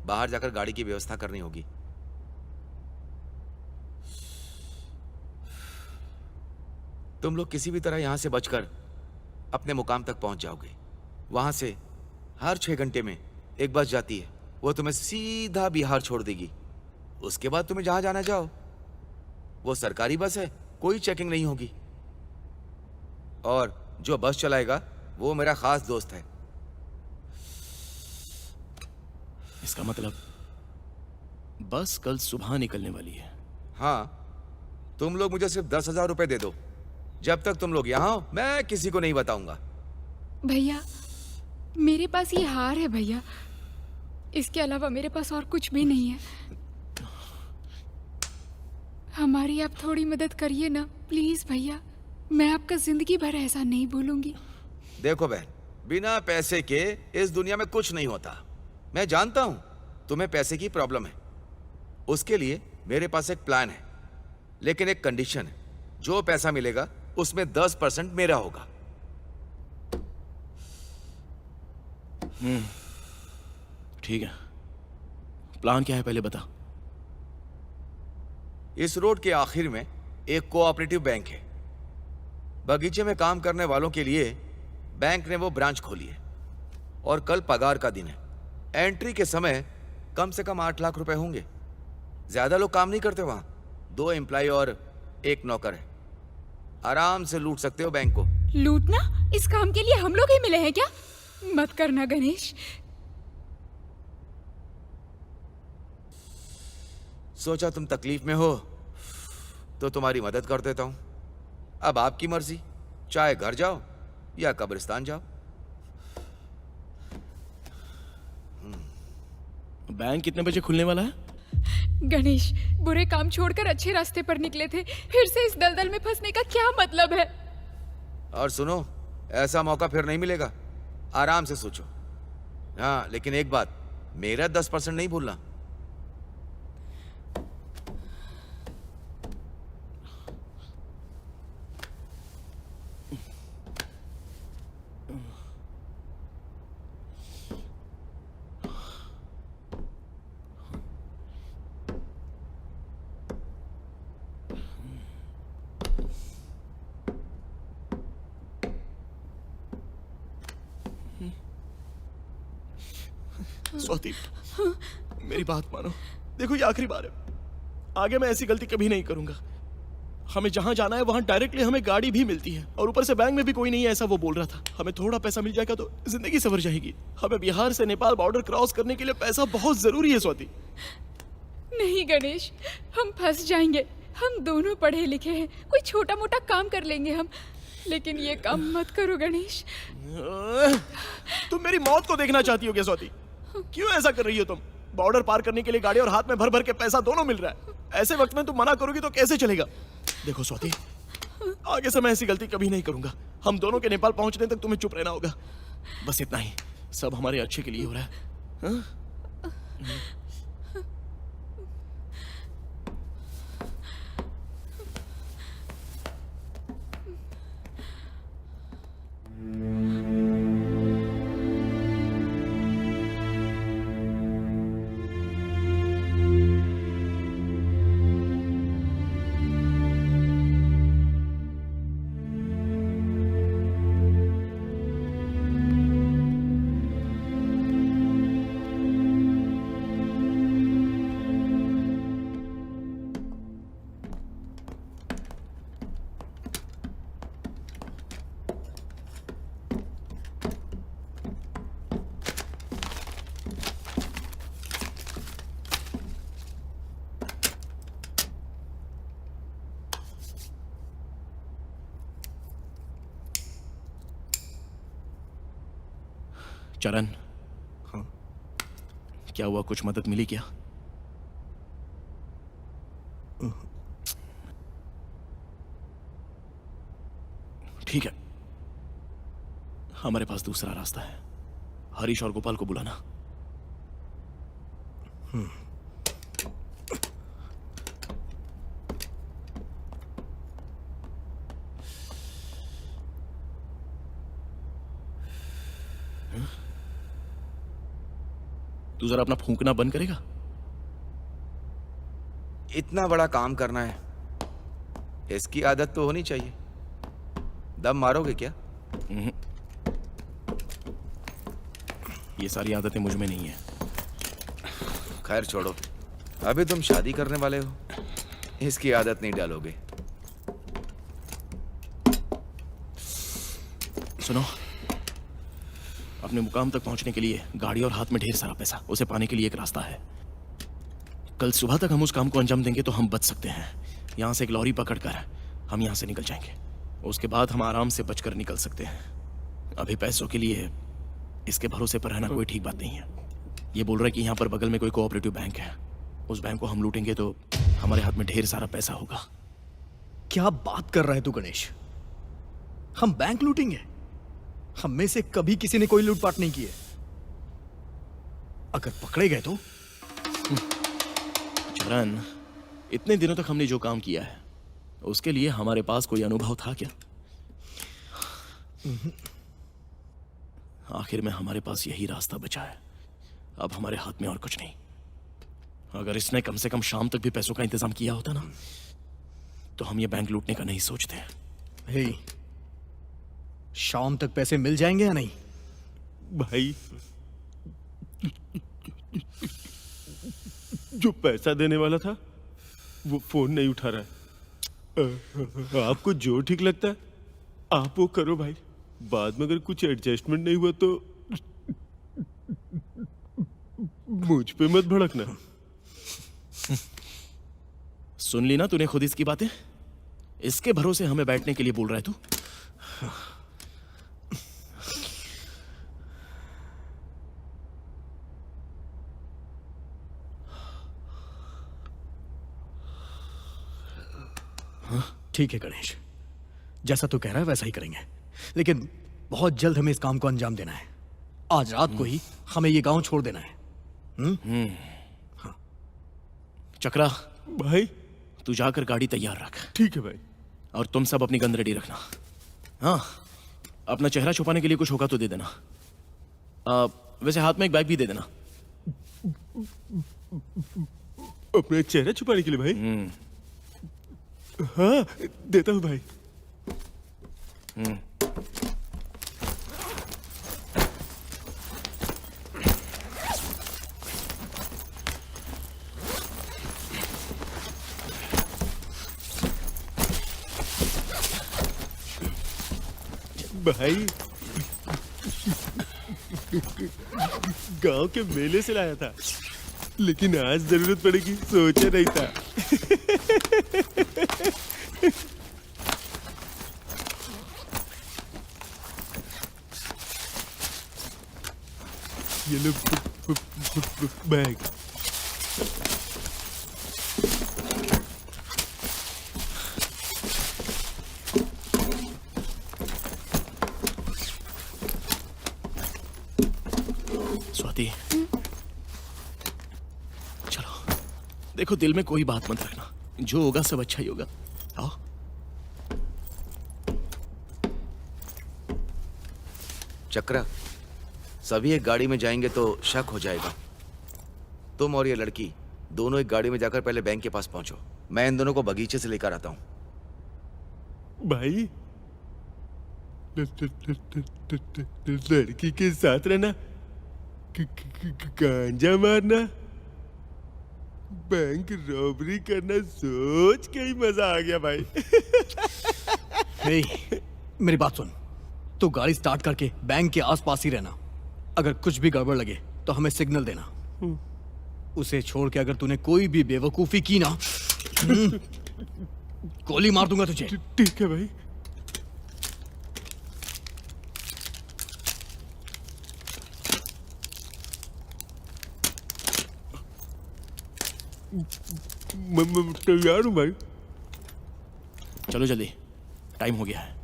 बाहर जाकर गाड़ी की व्यवस्था करनी होगी। तुम लोग किसी भी तरह यहां से बचकर अपने मुकाम तक पहुंच जाओगे। वहां से हर 6 घंटे में एक बस जाती है, वो तुम्हें सीधा बिहार छोड़ देगी। उसके बाद तुम्हें जहां जाना जाओ। वो सरकारी बस है, कोई चेकिंग नहीं होगी। और जो बस चलाएगा वो मेरा खास दोस्त है। इसका मतलब बस कल सुबह निकलने वाली है। हाँ, तुम लोग मुझे सिर्फ 10,000 रुपए दे दो। जब तक तुम लोग यहाँ हो मैं किसी को नहीं बताऊंगा। भैया, मेरे पास ये हार है भैया, इसके अलावा मेरे पास और कुछ भी नहीं है। हमारी आप थोड़ी मदद करिए ना प्लीज भैया, मैं आपका जिंदगी भर ऐसा नहीं भूलूंगी। देखो बहन, बिना पैसे के इस दुनिया में कुछ नहीं होता। मैं जानता हूं तुम्हें पैसे की प्रॉब्लम है, उसके लिए मेरे पास एक प्लान है, लेकिन एक कंडीशन है। जो पैसा मिलेगा उसमें 10% मेरा होगा। ठीक है, प्लान क्या है पहले बता। इस रोड के आखिर में एक कोऑपरेटिव बैंक है। बगीचे में काम करने वालों के लिए बैंक ने वो ब्रांच खोली है और कल पगार का दिन है। एंट्री के समय कम से कम 8 लाख रुपए होंगे। ज्यादा लोग काम नहीं करते वहां, 2 एम्प्लॉय और 1 नौकर है। आराम से लूट सकते हो बैंक को। लूटना? इस काम के लिए हम लोग ही मिले हैं क्या? मत करना गणेश। सोचा तुम तकलीफ में हो तो तुम्हारी मदद कर देता हूं। अब आपकी मर्जी, चाहे घर जाओ या कब्रिस्तान जाओ। बैंक कितने बजे खुलने वाला है? गणेश, बुरे काम छोड़कर अच्छे रास्ते पर निकले थे, फिर से इस दलदल में फंसने का क्या मतलब है? और सुनो, ऐसा मौका फिर नहीं मिलेगा। आराम से सोचो। हाँ, लेकिन एक बात, मेरा 10% नहीं भूलना। स्वाति, मेरी बात मानो। देखो, ये आखिरी बार है। आगे मैं ऐसी गलती कभी नहीं करूंगा। हमें जहां जाना है वहां डायरेक्टली हमें गाड़ी भी मिलती है, और ऊपर से बैंक में भी कोई नहीं है, ऐसा वो बोल रहा था। हमें थोड़ा पैसा मिल जाएगा तो जिंदगी संवर जाएगी। हमें बिहार से नेपाल बॉर्डर क्रॉस करने के लिए पैसा बहुत जरूरी है स्वाति। नहीं गणेश, हम फंस जाएंगे। हम दोनों पढ़े लिखे हैं, कोई छोटा मोटा काम कर लेंगे हम, लेकिन ये काम मत करो गणेश। तुम मेरी मौत को देखना चाहती हो क्या स्वाति? क्यों ऐसा कर रही हो तुम? बॉर्डर पार करने के लिए गाड़ी और हाथ में भर भर के पैसा दोनों मिल रहा है। ऐसे वक्त में तुम मना करोगी तो कैसे चलेगा? देखो स्वाति, आगे से मैं ऐसी गलती कभी नहीं करूंगा। हम दोनों के नेपाल पहुंचने तक तुम्हें चुप रहना होगा। बस इतना ही। सब हमारे अच्छे के लिए हो रहा है। हाँ? चरण, हाँ, क्या हुआ? कुछ मदद मिली क्या? ठीक है, हमारे पास दूसरा रास्ता है। हरीश और गोपाल को बुलाना। तू जरा अपना फूंकना बंद करेगा? इतना बड़ा काम करना है, इसकी आदत तो होनी चाहिए। दम मारोगे क्या? ये सारी आदतें मुझ में नहीं है। खैर छोड़ो, अभी तुम शादी करने वाले हो, इसकी आदत नहीं डालोगे। सुनो, अपने मुकाम तक पहुंचने के लिए गाड़ी और हाथ में ढेर सारा पैसा, उसे पाने के लिए एक रास्ता है। कल सुबह तक हम उस काम को अंजाम देंगे तो हम बच सकते हैं। यहां से एक लॉरी पकड़कर हम यहां से निकल जाएंगे। उसके बाद हम आराम से बचकर निकल सकते हैं। अभी पैसों के लिए इसके भरोसे पर रहना कोई ठीक बात नहीं है। ये बोल रहा है कि यहाँ पर बगल में कोई कोऑपरेटिव बैंक है, उस बैंक को हम लूटेंगे तो हमारे हाथ में ढेर सारा पैसा होगा। क्या बात कर रहा है तू गणेश? हम बैंक लूटेंगे? हम में से कभी किसी ने कोई लूटपाट नहीं की है। अगर पकड़े गए तो? चरण, इतने दिनों तक हमने जो काम किया है उसके लिए हमारे पास कोई अनुभव था क्या? आखिर में हमारे पास यही रास्ता बचा है। अब हमारे हाथ में और कुछ नहीं। अगर इसने कम से कम शाम तक भी पैसों का इंतजाम किया होता ना, तो हम ये बैंक लूटने का नहीं सोचते। हे, शाम तक पैसे मिल जाएंगे या नहीं? भाई जो पैसा देने वाला था वो फोन नहीं उठा रहा है। आपको जो ठीक लगता है आप वो करो भाई। बाद में अगर कुछ एडजस्टमेंट नहीं हुआ तो मुझ पे मत भड़कना। सुन ली ना तूने खुद इसकी बातें? इसके भरोसे हमें बैठने के लिए बोल रहा है तू? ठीक है गणेश, जैसा तू कह रहा है वैसा ही करेंगे, लेकिन बहुत जल्द हमें इस काम को अंजाम देना है। आज रात को ही हमें ये गांव छोड़ देना है। चक्रा, भाई तू जाकर गाड़ी तैयार रख ठीक है भाई। और तुम सब अपनी गन रेडी रखना। हाँ, अपना चेहरा छुपाने के लिए कुछ होगा तो दे देना। वैसे हाथ में एक बैग भी दे देना। अपना चेहरा छुपाने के लिए भाई? हाँ देता हूँ भाई। भाई गांव के मेले से लाया था, लेकिन आज जरूरत पड़ेगी सोचा नहीं था। ये लो बैग। स्वाति, चलो। देखो, दिल में कोई बात मत रखना, जो होगा सब अच्छा ही होगा। आओ। चक्रा, सभी एक गाड़ी में जाएंगे तो शक हो जाएगा। तुम और ये लड़की दोनों एक गाड़ी में जाकर पहले बैंक के पास पहुंचो। मैं इन दोनों को बगीचे से लेकर आता हूं। भाई लड़की के साथ रहना, गांजा मारना, बैंक रॉबरी करना, सोच के ही मजा आ गया भाई। हे, मेरी बात सुन, तू गाड़ी स्टार्ट करके बैंक के आसपास ही रहना। अगर कुछ भी गड़बड़ लगे तो हमें सिग्नल देना। उसे छोड़ के अगर तूने कोई भी बेवकूफी की ना, गोली मार दूंगा तुझे। ठीक है भाई। मैं तैयार हूँ भाई। चलो जल्दी, टाइम हो गया है।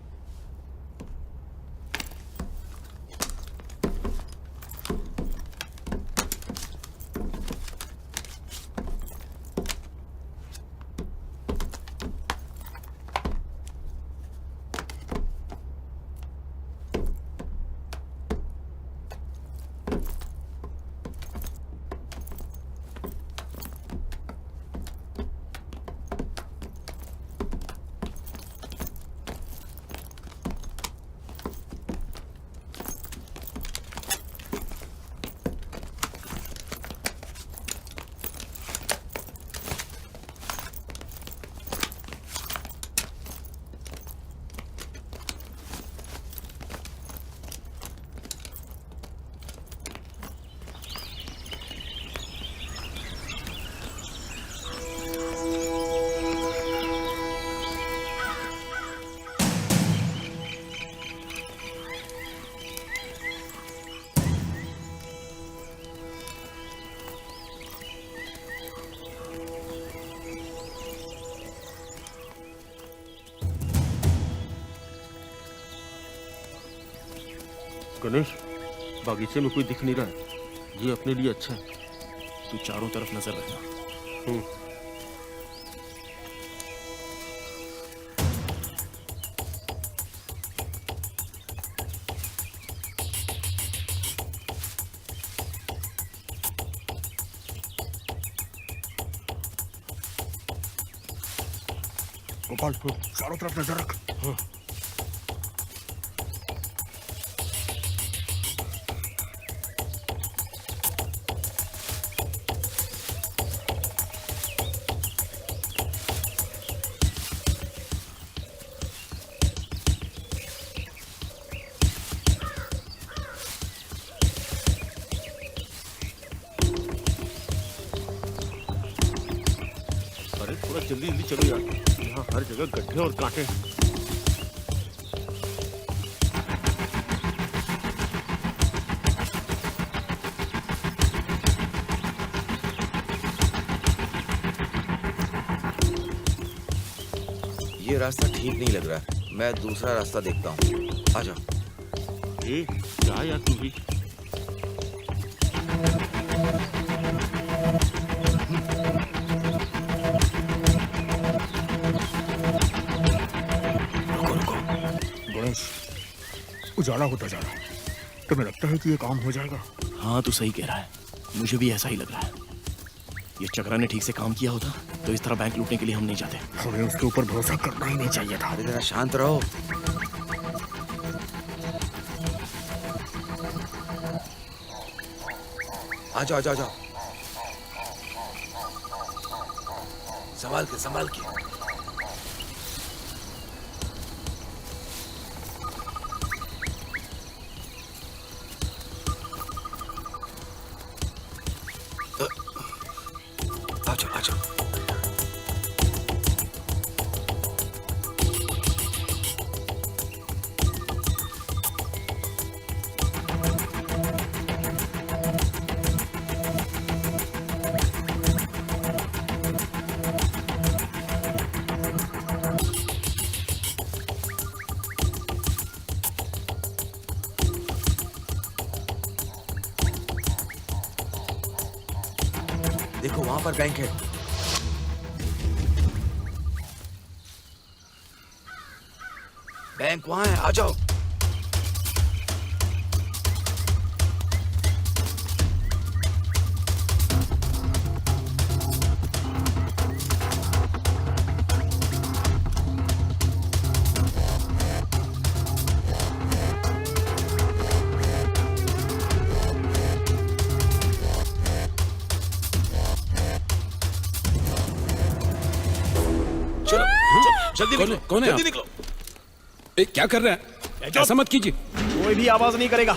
गणेश, बागीचे में कोई दिख नहीं रहा है, ये अपने लिए अच्छा है। तू चारों तरफ नजर रखना। गोपाल चारों तरफ नजर रख। अरे थोड़ा जल्दी जल्दी चलो यार, यहाँ हर जगह गड्ढे और कांटे हैं। ये रास्ता ठीक नहीं लग रहा है, मैं दूसरा रास्ता देखता हूँ। आ जाओ। ए, क्या यार तू भी? गणेश, उजाला होता जा रहा है, तुम्हें लगता है कि ये काम हो जाएगा? हाँ तू सही कह रहा है, मुझे भी ऐसा ही लग रहा है। ये चक्रा ने ठीक से काम किया होता तो इस तरह बैंक लूटने के लिए हम नहीं जाते। हमें उसके ऊपर भरोसा करना ही नहीं चाहिए था। अरे जरा शांत रहो। आ जाओ, आ जाओ, आ जाओ। संभाल के, संभाल के। आ जाओ, आ जाओ। देखो वहां पर बैंक है। बैंक वहां है, आ जाओ। चलो जल्दी निकलो, कौन है जल्दी आप? निकलो। ए, क्या कर रहे हैं? ऐसा मत कीजिए। कोई भी आवाज नहीं करेगा,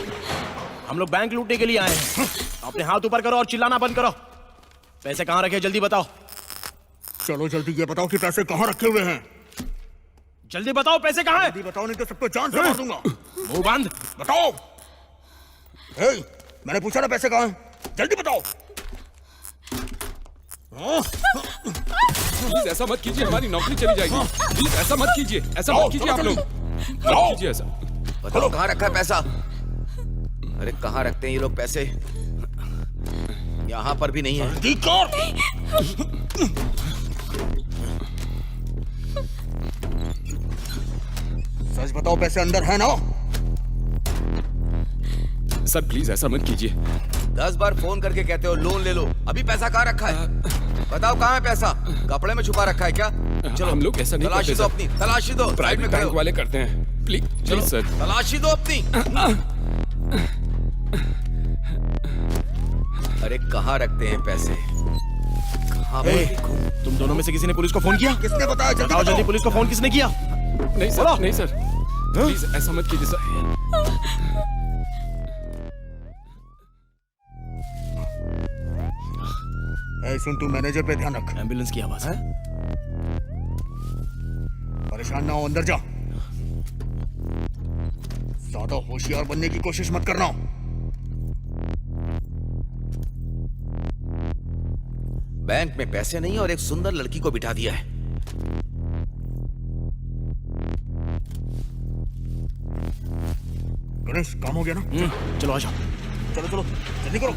हम लोग बैंक लूटने के लिए आए हैं। अपने हाथ ऊपर करो और चिल्लाना बंद करो। पैसे कहाँ रखे जल्दी बताओ। चलो जल्दी ये बताओ कि पैसे कहाँ रखे हुए हैं। जल्दी बताओ पैसे कहाँ हैं? जल्दी बताओ नहीं तो सबको जान से मार दूंगा। मुंह बंद। बताओ। हे, मैंने पूछा ना पैसे कहाँ हैं, जल्दी बताओ। प्लीज ऐसा मत कीजिए, हमारी नौकरी चली जाएगी। प्लीज ऐसा मत कीजिए, ऐसा मत कीजिए आप लोग। मत कीजिए ऐसा। बताओ कहाँ रखा है पैसा? अरे कहाँ रखते हैं ये लोग पैसे? यहाँ पर भी नहीं है। सच बताओ पैसे अंदर है ना? सर प्लीज ऐसा मत कीजिए। 10 बार फोन करके कहते हो लोन ले लो, अभी पैसा कहाँ रखा है? बताओ कहाँ है पैसा? कपड़े में छुपा रखा है क्या? चलो हम लोग ऐसा नहीं तलाशी करते दो सर। अपनी, तलाशी दो। साइड प्राइवेट में खड़े बैंक हो। वाले करते हैं। प्लीज चलो प्लीज सर। तलाशी दो अपनी। अरे कहाँ रखते हैं पैसे? कहाँ ए, पर? तुम दोनों में से किसी ने पुलिस को फोन किया? किसने बताया? जल्दी बताओ जल्दी, बताओ। पुलिस को फोन किसने किया? नहीं सर, नहीं सर, प्लीज ऐसा मत कीजिए सर। ए, सुन तू मैनेजर पे ध्यान रख। एम्बुलेंस की आवाज है। परेशान ना हो, अंदर जा। ज्यादा होशियार बनने की कोशिश मत करना। बैंक में पैसे नहीं और एक सुंदर लड़की को बिठा दिया है। गणेश काम हो गया ना? चलो आ जाओ। चलो चलो जल्दी करो,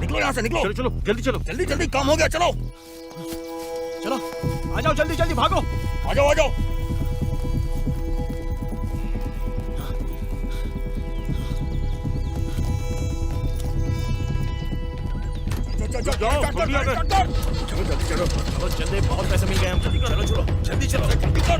निकलो यहाँ से, निकलो। चलो चलो जल्दी चलो। जल्दी जल्दी काम हो गया, चलो। चलो आ जाओ, जल्दी जल्दी भागो। आ जाओ आ जाओ। चलो जाओ, जल्दी आ गए। चलो जल्दी चलो। चलो जल्दी, बहुत पैसे मिल गए हम। चलो चलो जल्दी चलो। जल्दी कर।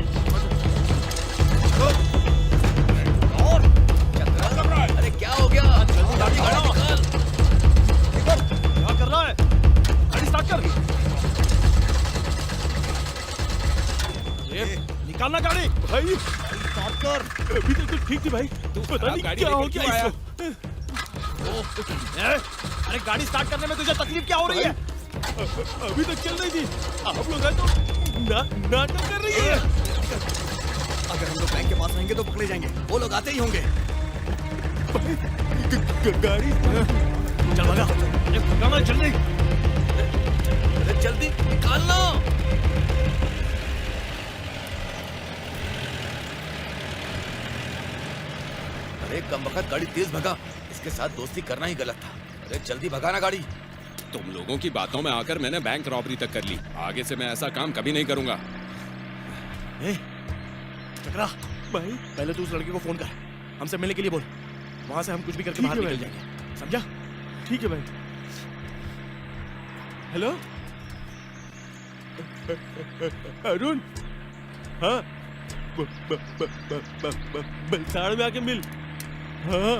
निकालना गाड़ी भाई, स्टार्ट कर। अभी तक तो ठीक थी भाई, तू पता नहीं क्या हो गया इसको। अरे गाड़ी स्टार्ट करने में तुझे तकलीफ क्या हो रही है? अभी तक चल रही थी, आप लोग हैं तो नाटक कर रही है। अगर हम लोग बैंक के पास रहेंगे तो पकड़े जाएंगे, वो लोग आते ही होंगे। गाड़ी चल भगा, भगाना जल्दी, जल्दी निकालना। अरे कम वक्त गाड़ी तेज भगा, इसके साथ दोस्ती करना ही गलत था। अरे जल्दी भगाना गाड़ी। तुम लोगों की बातों में आकर मैंने बैंक रॉबरी तक कर ली, आगे से मैं ऐसा काम कभी नहीं करूंगा। चक्रा भाई, पहले तू उस लड़के को फोन कर, हमसे मिलने के लिए बोल, वहां से हम कुछ भी करके बाहर निकल जाएंगे, समझा? ठीक है भाई। हेलो अरुण, हाँ बलसाड़ में आके मिल। हाँ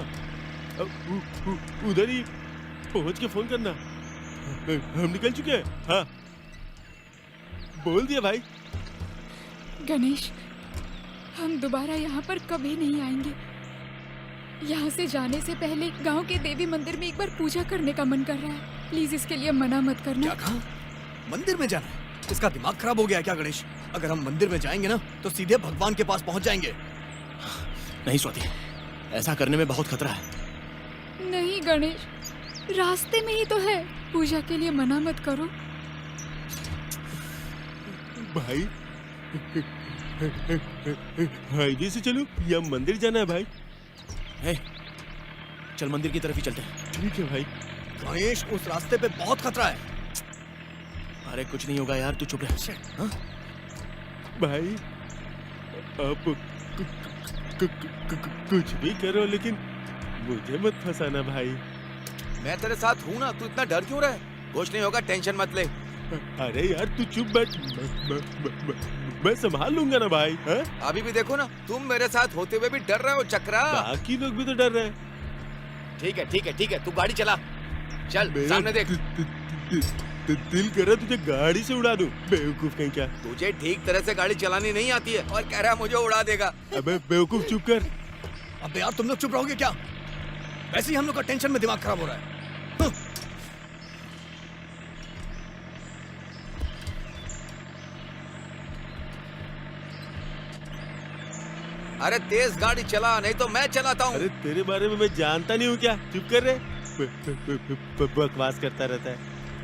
उधर ही पहुंच के फोन करना, हम निकल चुके हैं। हाँ बोल दिया भाई। गणेश, हम दोबारा यहाँ पर कभी नहीं आएंगे। यहाँ से जाने से पहले गांव के देवी मंदिर में एक बार पूजा करने का मन कर रहा है। प्लीज इसके लिए मना मत करना। क्या कहा? मंदिर में जाना है? इसका दिमाग खराब हो गया क्या गणेश? अगर हम मंदिर में जाएंगे ना तो सीधे भगवान के पास पहुंच जाएंगे। नहीं स्वाति, ऐसा करने में बहुत खतरा है। नहीं गणेश, रास्ते में ही तो है, पूजा के लिए मना मत करो। भाई हाईवे से चलो या मंदिर जाना है भाई? है, चल मंदिर की तरफ ही चलते हैं। ठीक है भाई। गणेश, उस रास्ते पे बहुत खतरा है। अरे कुछ नहीं होगा यार, तू चुप रह। हाँ? भाई आप कुछ भी करो लेकिन मुझे मत फंसाना भाई। मैं तेरे साथ हूँ ना, तू इतना डर क्यों रहा है? कुछ नहीं होगा, टेंशन मत ले। अरे यार तू चुप बैठ, मैं संभाल लूंगा ना भाई। है? अभी भी देखो ना, तुम मेरे साथ होते हुए भी डर रहे हो चक्रा। बाकी लोग भी तो डर रहे हैं। ठीक है ठीक है ठीक है, तू गाड़ी चला, चल मेरा सामने देख। दिल कर रहा तुझे गाड़ी से उड़ा दूं, बेवकूफ कहीं क्या। तुझे ठीक तरह से गाड़ी चलानी नहीं आती है और कह रहा है मुझे उड़ा देगा। अबे बेवकूफ चुप कर। अबे यार तुम लोग चुप रहोगे क्या? वैसे ही हम लोग का टेंशन में दिमाग खराब हो रहा है। हाँ। अरे तेज गाड़ी चला, नहीं तो मैं चलाता हूँ। अरे तेरे बारे में मैं जानता नहीं हूँ क्या? चुप कर रहे, बकवास करता रहता है।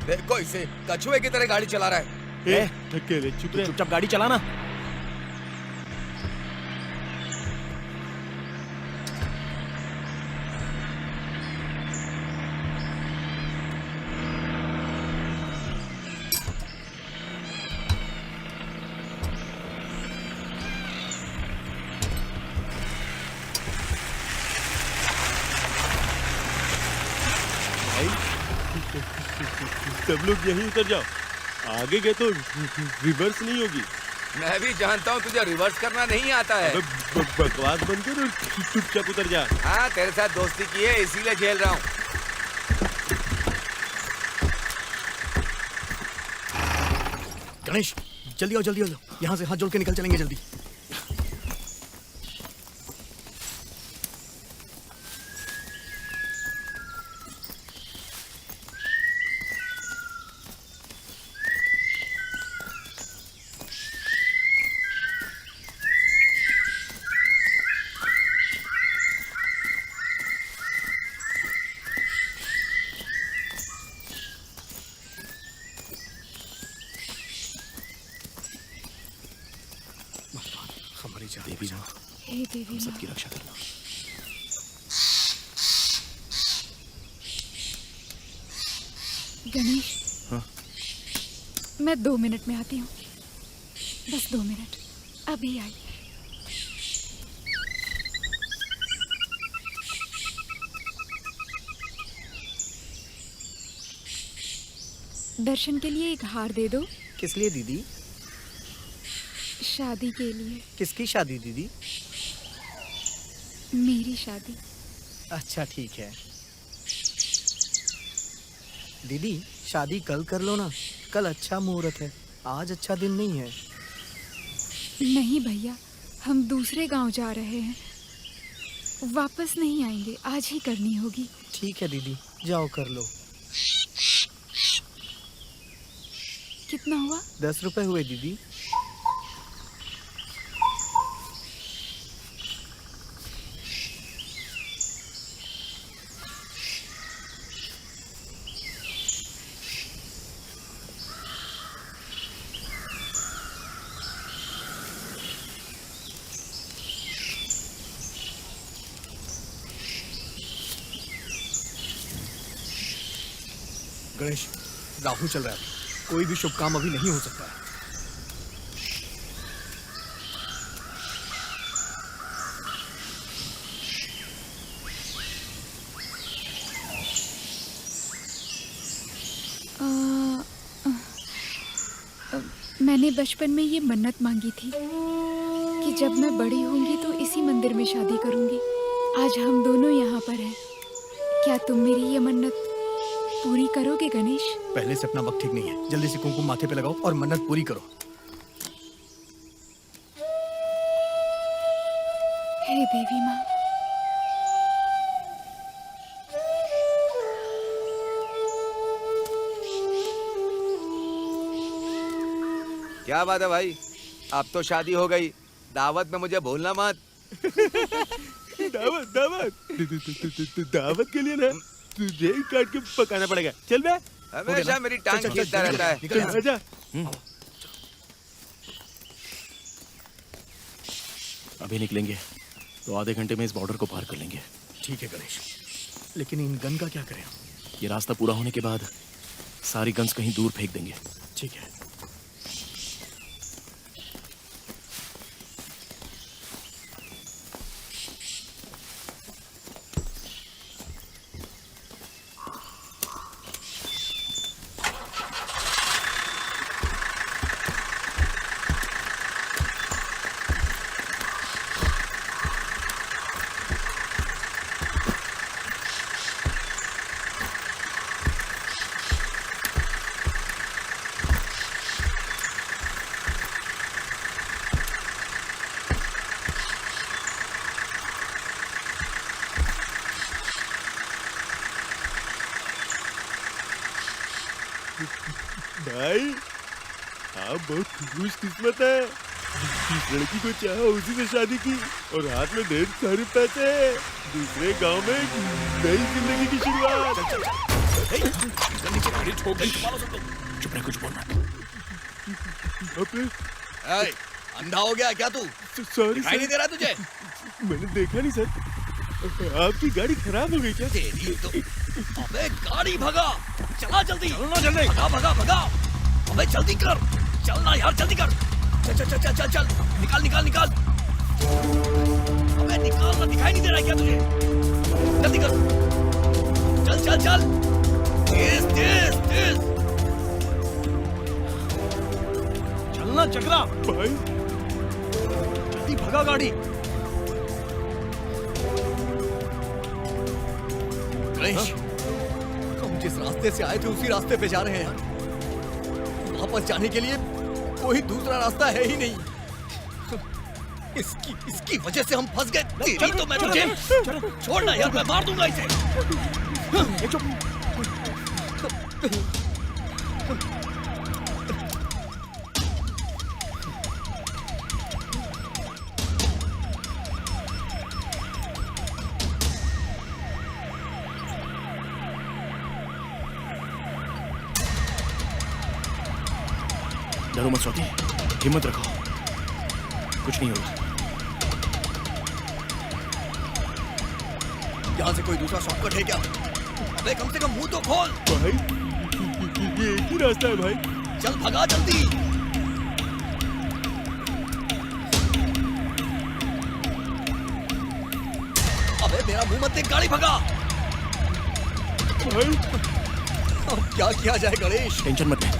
देखो इसे, कछुए की तरह गाड़ी चला रहा है। अकेले चुप रहे। चुपचाप गाड़ी चलाना। सब लोग यहीं उतर जाओ, आगे गए तो रिवर्स नहीं होगी। मैं भी जानता हूँ तुझे रिवर्स करना नहीं आता है। बकवास बंद कर और चुपचाप उतर जा। हाँ तेरे साथ दोस्ती की है इसीलिए झेल रहा हूँ। गणेश जल्दी आओ जल्दी आओ, यहाँ से हाथ जोड़ के निकल चलेंगे जल्दी। हमारी देवी माँ, हे देवी माँ, सबकी रक्षा करना। गणेश, हाँ? मैं 2 मिनट में आती हूँ, बस 2 मिनट, अभी आई। दर्शन के लिए एक हार दे दो। किस लिए दीदी? शादी के लिए। किसकी शादी दीदी? मेरी शादी। अच्छा ठीक है दीदी, शादी कल कर लो ना, कल अच्छा मुहूर्त है, आज अच्छा दिन नहीं है। नहीं भैया, हम दूसरे गांव जा रहे हैं, वापस नहीं आएंगे, आज ही करनी होगी। ठीक है दीदी, जाओ कर लो। कितना हुआ? 10 रुपए हुए दीदी। गणेश, राहु चल रहा है, कोई भी शुभ काम अभी नहीं हो सकता है। मैंने बचपन में ये मन्नत मांगी थी कि जब मैं बड़ी होंगी तो इसी मंदिर में शादी करूंगी। आज हम दोनों यहाँ पर हैं। क्या तुम मेरी ये मन्नत पूरी करोगे गणेश? पहले से अपना वक्त ठीक नहीं है, जल्दी से कुमकुम माथे पे लगाओ और मन्नत पूरी करो। हे देवी माँ, क्या बात है भाई, अब तो शादी हो गई, दावत में मुझे भूलना मत। दावत दावत दावत के लिए ना तुझे ही काट के पकाना पड़ेगा। चल बे। हमेशा मेरी टांग खींचता रहता है। चल आजा। अभी निकलेंगे तो आधे घंटे में इस बॉर्डर को पार कर लेंगे। ठीक है गणेश, लेकिन इन गन का क्या करें? ये रास्ता पूरा होने के बाद सारी गन्स कहीं दूर फेंक देंगे। ठीक है। भाई आप बहुत खुश किस्मत है। जिस लड़की को चाहा उसी से शादी की और हाथ में ढेर सारे पैसे। दूसरे गांव में एक नई जिंदगी की शुरुआत। चुप रह, कुछ बोलना। अंधा हो गया क्या तू? सॉरी दिखाई नहीं दे रहा तुझे? मैंने देखा नहीं सर। आपकी गाड़ी खराब हो गई क्या? तेरी तो अबे गाड़ी भगा, चला जल्दी, चलना जल्दी, भगा भगा भगा, अबे जल्दी कर, चलना यार जल्दी कर, चल चल चल चल चल चल, निकाल निकाल निकाल, अबे निकाल ना, दिखाई नहीं दे रहा है क्या तुझे? जल्दी कर, चल चल चल, तेज तेज तेज, चलना चक्रा भाई जल्दी भगा गाड़ी। गणेश, हम जिस रास्ते से आए थे उसी रास्ते पे जा रहे हैं। वापस जाने के लिए कोई दूसरा रास्ता है ही नहीं। इसकी वजह से हम फंस गए। तेरी तो मैं तुझे छोड़ना यार, मैं मार दूंगा इसे। डरो मत स्वाति, हिम्मत रखो, कुछ नहीं होगा। यहाँ से कोई दूसरा शॉर्टकट है क्या? अबे कम से कम मुंह तो खोल। भाई ये एक ही रास्ता है भाई। चल भगा जल्दी। अबे मेरा मुंह मत देख, गाड़ी भगा। भाई अब क्या किया जाए गणेश? टेंशन मत ले।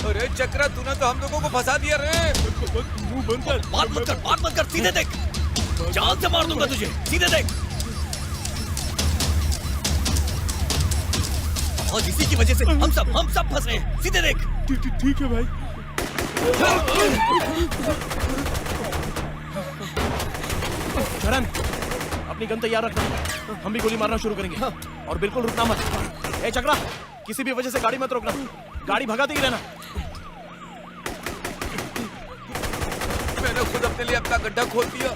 अरे चक्रा, तूने तो हम लोगों को फंसा दिया रे। मुंह बंद कर। बात मत कर, सीधे देख, जान से मार दूंगा तुझे, सीधे देख। और इसी की वजह से हम सब फंसे हैं। सीधे देख। ठीक है भाई। चरण, अपनी गन तैयार रखना, हम भी गोली मारना शुरू करेंगे। और बिल्कुल रुकना मत। ए चक्रा, किसी भी वजह से गाड़ी मत रोकना, गाड़ी भगाते ही रहना। मैंने खुद अपने लिए अपना गड्ढा खोल दिया।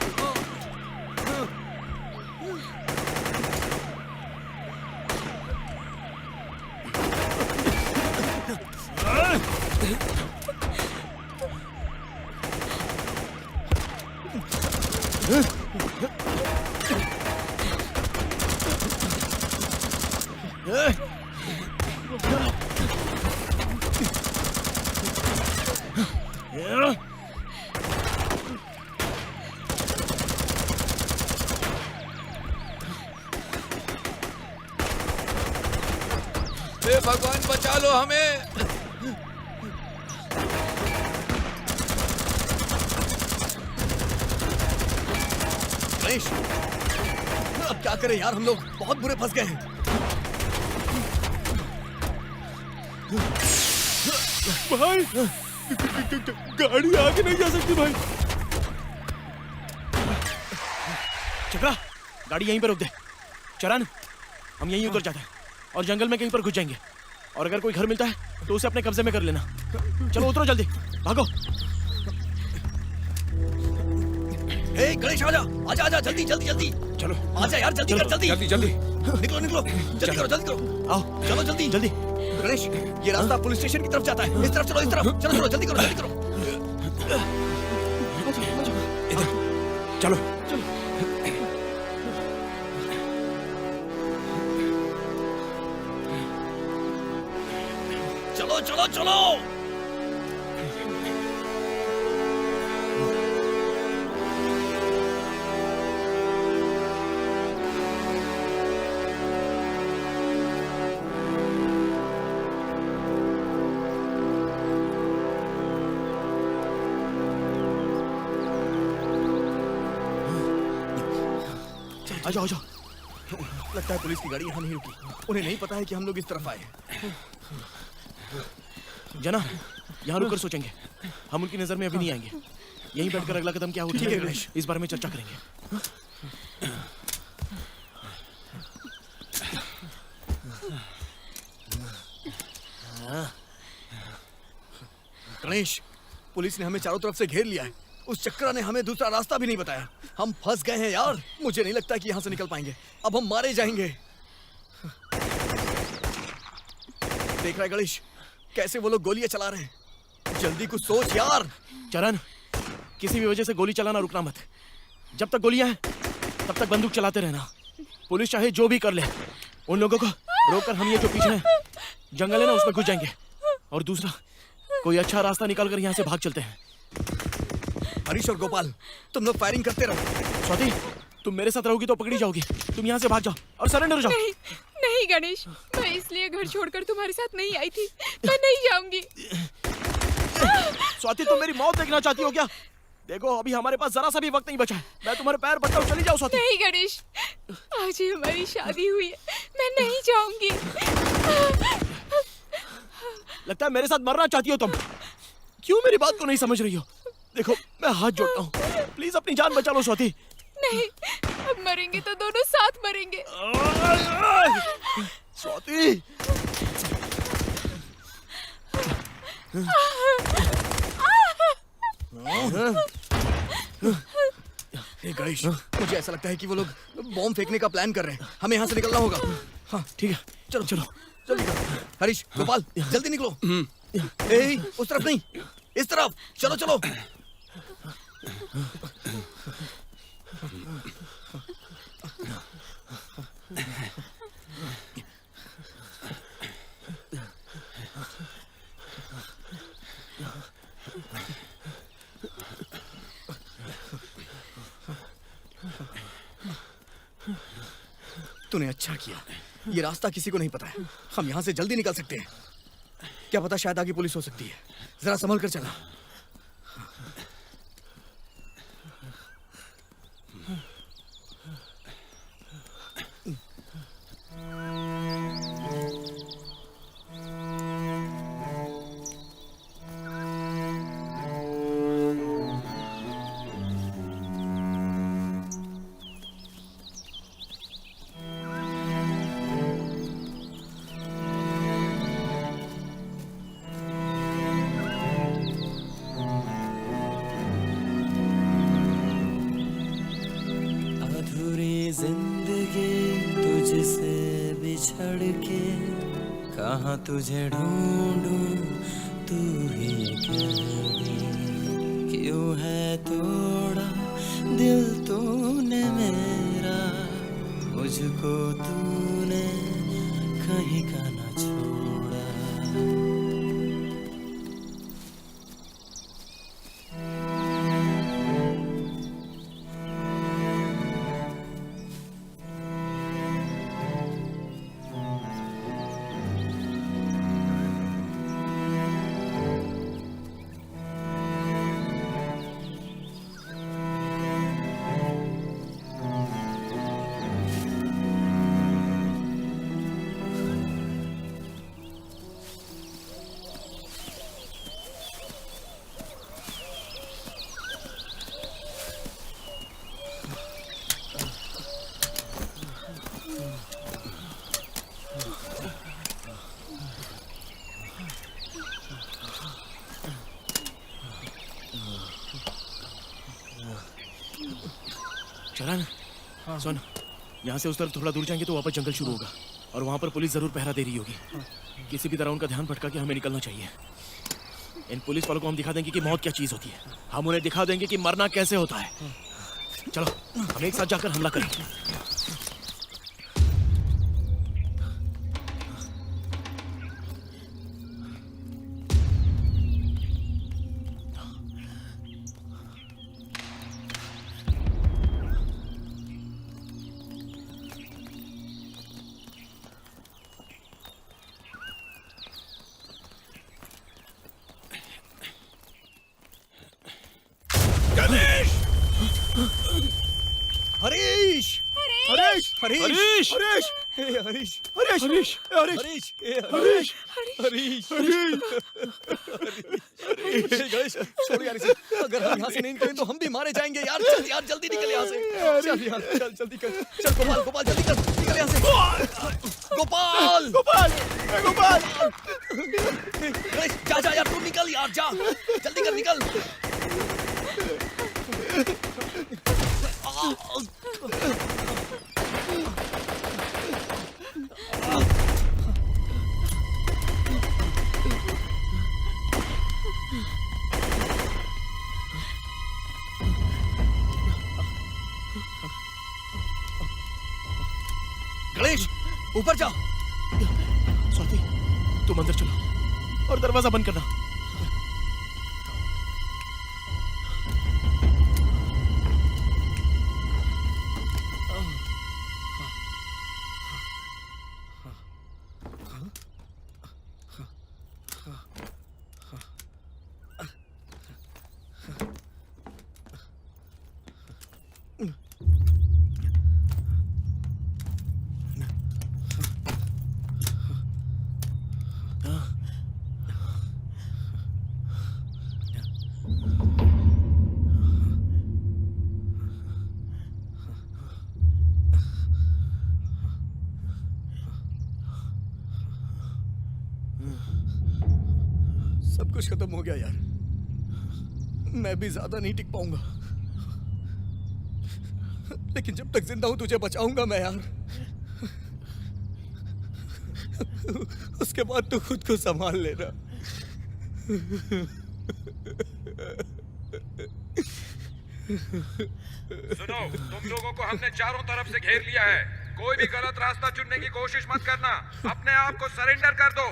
हे भगवान बचा लो हमें। गणेश, अब क्या करें यार, हम लोग बहुत बुरे फंस गए हैं। भाई गाड़ी आगे नहीं जा सकती भाई। चक्रा, गाड़ी यहीं पर रोक दे। चरण, हम यहीं उतर जाते हैं और जंगल में कहीं पर घुस जाएंगे। और अगर कोई घर मिलता है तो उसे अपने कब्जे में कर लेना। चलो उतरो जल्दी, भागो। ए गणेश, आजा आजा आजा, जल्दी जल्दी जल्दी। चलो आजा यार, जल्दी कर, जल्दी जल्दी जल्दी। निकलो निकलो, जल्दी करो जल्दी करो। आओ चलो जल्दी जल्दी। गणेश, ये रास्ता पुलिस स्टेशन की तरफ जाता है। इस तरफ चलो, इस तरफ चलो चलो, जल्दी करो जल्दी करो। इधर चलो। चलो चलो चलो। आ जाओ आ जाओ। लगता है पुलिस की गाड़ी यहाँ नहीं रुकी। उन्हें नहीं पता है कि हम लोग इस तरफ आए। जना, यहाँ रुककर सोचेंगे। हम उनकी नजर में अभी नहीं आएंगे। यहीं बैठकर अगला कदम क्या उठाएंगे इस बारे में चर्चा करेंगे। गणेश, पुलिस ने हमें चारों तरफ से घेर लिया है। उस चक्रा ने हमें दूसरा रास्ता भी नहीं बताया। हम फंस गए हैं यार। मुझे नहीं लगता कि यहाँ से निकल पाएंगे। अब हम मारे जाएंगे। देख रहा है गणेश, कैसे वो लोग गोलियां चला रहे हैं। जल्दी कुछ सोच यार। चरण, किसी भी वजह से गोली चलाना रुकना मत। जब तक गोलियां हैं तब तक बंदूक चलाते रहना। पुलिस चाहे जो भी कर ले, उन लोगों को रोककर हम ये जो पीछे है जंगल है ना, उसमें घुस जाएंगे। और दूसरा, कोई अच्छा रास्ता निकाल कर यहाँ से भाग चलते हैं। हरीश और गोपाल, तुम लोग फायरिंग करते रहो। स्वाति, तुम मेरे साथ रहोगी तो पकड़ी जाओगी। तुम यहाँ से भाग जाओ और सरेंडर हो जाओ। नहीं नहीं गणेश, मैं इसलिए घर छोड़कर तुम्हारे साथ नहीं आई थी। मैं नहीं जाऊंगी। स्वाति, तुम मेरी मौत देखना चाहती हो क्या? देखो, अभी हमारे पास जरा सा भी वक्त नहीं बचा है। मैं तुम्हारे पैर पड़ता हूँ, चली जाओ स्वाति। नहीं गणेश, आज ही हमारी शादी हुई है, मैं नहीं जाऊंगी। लगता है मेरे साथ मरना चाहती हो तुम। क्यों मेरी बात को नहीं समझ रही हो? देखो, मैं हाथ जोड़ता हूँ, प्लीज अपनी जान बचा लो स्वाति। नहीं, अब मरेंगे तो दोनों साथ मरेंगे। स्वाति, हे गणेश, मुझे ऐसा लगता है कि वो लोग बॉम्ब फेंकने का प्लान कर रहे हैं। हमें यहाँ से निकलना होगा। हाँ ठीक है, चलो चलो जल्दी करो। हरीश, गोपाल, जल्दी निकलो। ए, उस तरफ नहीं, इस तरफ। चलो चलो। तूने अच्छा किया। ये रास्ता किसी को नहीं पता है। हम यहाँ से जल्दी निकल सकते हैं। क्या पता, शायद आगे पुलिस हो सकती है। जरा संभल कर चला। के कहाँ तुझे ढूंढूं, तू ही कह दे क्यों है तोड़ा दिल तूने मेरा, मुझको तूने कहीं का ना छोड़ा। चलन, सुन, यहाँ से उस तरफ थोड़ा दूर जाएंगे तो वापस जंगल शुरू होगा और वहाँ पर पुलिस जरूर पहरा दे रही होगी। किसी भी तरह उनका ध्यान भटका के हमें निकलना चाहिए। इन पुलिस वालों को हम दिखा देंगे कि मौत क्या चीज होती है। हम उन्हें दिखा देंगे कि मरना कैसे होता है। चलो, हम एक साथ जाकर हमला करें। हरीश हरीश हरीश हरीश हरीश हरीश हरीश हरीश हरीश हरीश हरीश गणेश छोड़ यार इसे। अगर हम यहाँ से नहीं निकले तो हम भी मारे जाएंगे यार। चल यार जल्दी निकल यहाँ से। चल यार चल जल्दी कर। चल गोपाल गोपाल जल्दी कर, निकल यहाँ से। गोपाल गोपाल गोपाल गणेश जा जा यार, तू निकल यार, जा जल्दी कर, निकल। गणेश ऊपर जा। स्वाति, तुम अंदर चलो और दरवाजा बंद करना। सब कुछ खत्म हो गया यार। मैं भी ज्यादा नहीं टिक पाऊंगा, लेकिन जब तक जिंदा हूं तुझे बचाऊंगा मैं यार। उसके बाद तू खुद को संभाल लेना। सुनो, तुम लोगों को हमने चारों तरफ से घेर लिया है। कोई भी गलत रास्ता चुनने की कोशिश मत करना। अपने आप को सरेंडर कर दो।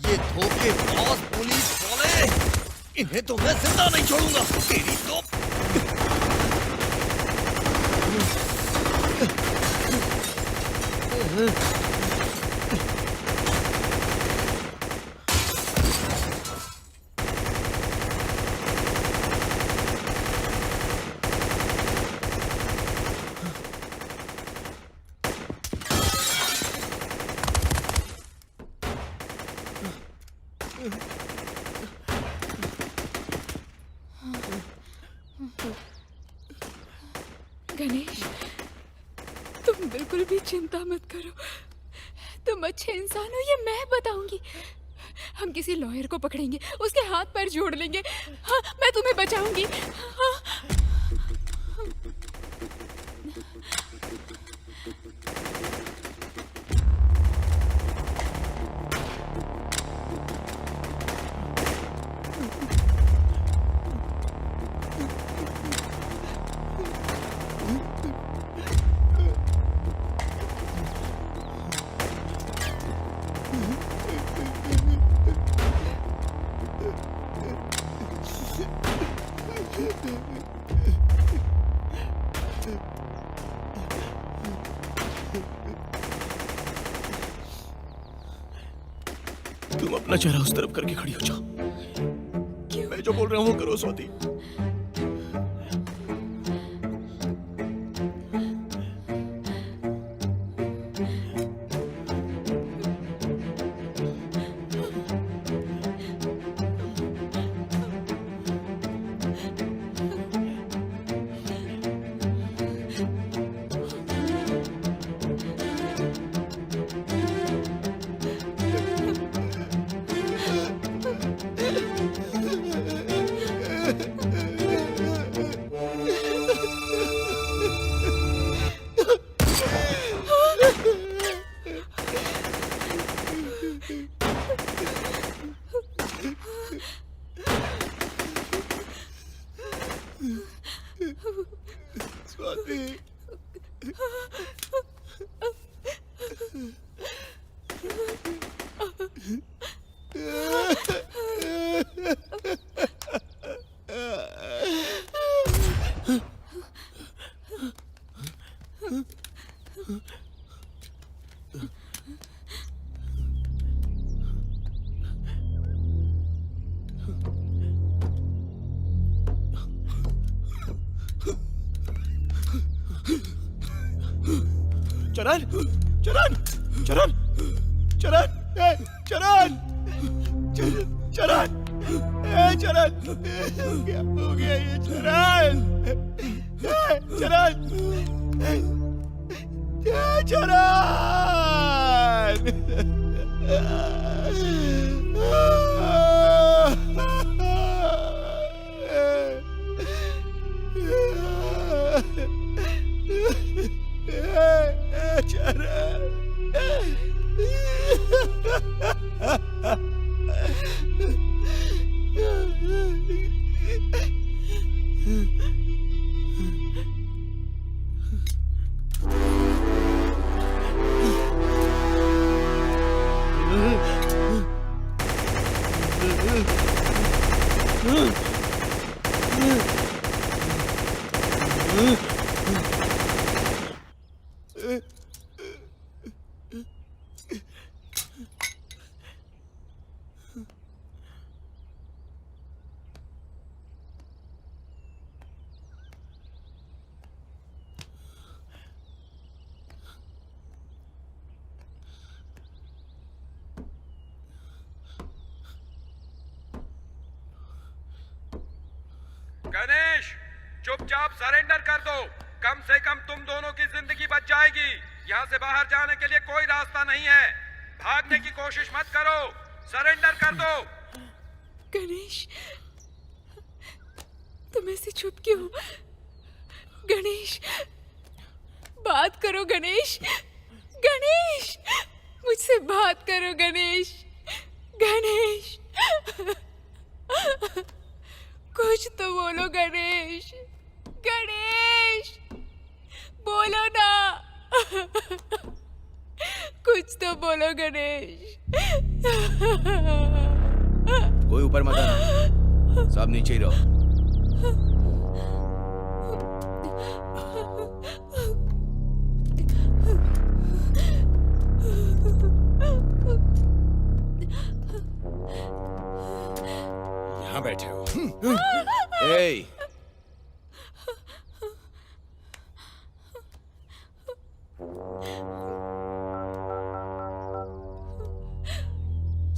ये धोखेबाज पुलिस वाले, इन्हें तो मैं जिंदा नहीं छोड़ूंगा। तेरी तो गणेश, तुम बिल्कुल भी चिंता मत करो। तुम अच्छे इंसान हो, ये मैं बताऊंगी। हम किसी लॉयर को पकड़ेंगे, उसके हाथ पैर जोड़ लेंगे। हाँ, मैं तुम्हें बचाऊंगी। हाँ। अपना चेहरा उस तरफ करके खड़ी हो जाओ। मैं जो बोल रहा हूँ वो करो स्वाति। स्वाति चरण चरण चरण चरण चरण चरण चरण हो गया ये चरण चरण गणेश, चुपचाप सरेंडर कर दो। कम से कम तुम दोनों की जिंदगी बच जाएगी। यहाँ से बाहर जाने के लिए कोई रास्ता नहीं है। भागने की कोशिश मत करो, सरेंडर कर दो। गणेश, तुम ऐसे चुप क्यों? गणेश, बात करो गणेश। गणेश, मुझसे बात करो गणेश। गणेश, कुछ तो बोलो गणेश। गणेश, बोलो ना। कुछ तो बोलो गणेश। कोई ऊपर मत आना, सब नीचे ही रहो। यहाँ बैठे हो। ए,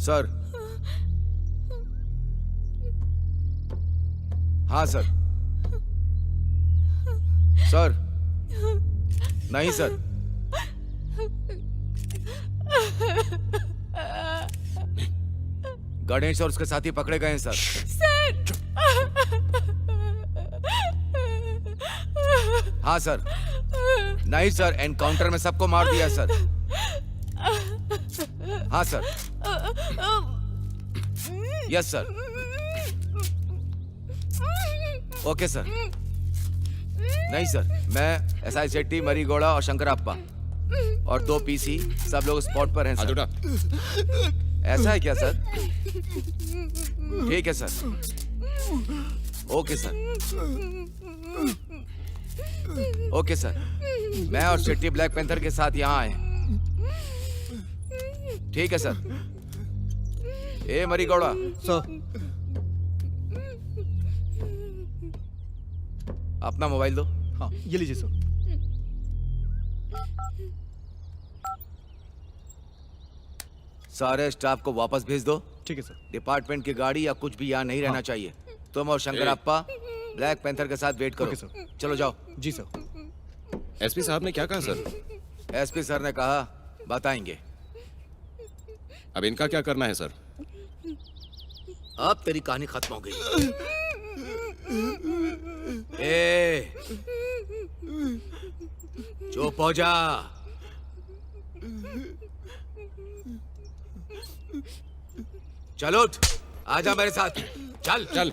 सर। हाँ सर। सर, नहीं सर। गणेश और उसके साथी पकड़े गए हैं सर। हाँ सर। नहीं सर, एनकाउंटर में सबको मार दिया सर। हाँ sir. Yes sir. Okay sir. नहीं सर, मैं एसआई शेट्टी, मरीगोड़ा और शंकरप्पा और 2 पीसी सब लोग स्पॉट पर हैं सर। ऐसा है क्या सर? ठीक है sir. Okay sir. Okay sir, मैं और शेट्टी ब्लैक पैंथर के साथ यहाँ आए। ठीक है सर। ए मरीगौड़ा, सर। अपना मोबाइल दो। हाँ, ये लीजिए सर। सारे स्टाफ को वापस भेज दो। ठीक है सर। डिपार्टमेंट की गाड़ी या कुछ भी यहाँ नहीं रहना चाहिए। तुम और शंकरप्पा ब्लैक पैंथर के साथ वेट करो। Okay sir. चलो जाओ। जी सर। एसपी साहब ने क्या कहा सर? एसपी सर ने कहा बताएंगे। अब इनका क्या करना है सर? अब तेरी कहानी खत्म हो गई। ए, चुप हो जा। चलो उठ, आजा मेरे साथ। चल चल।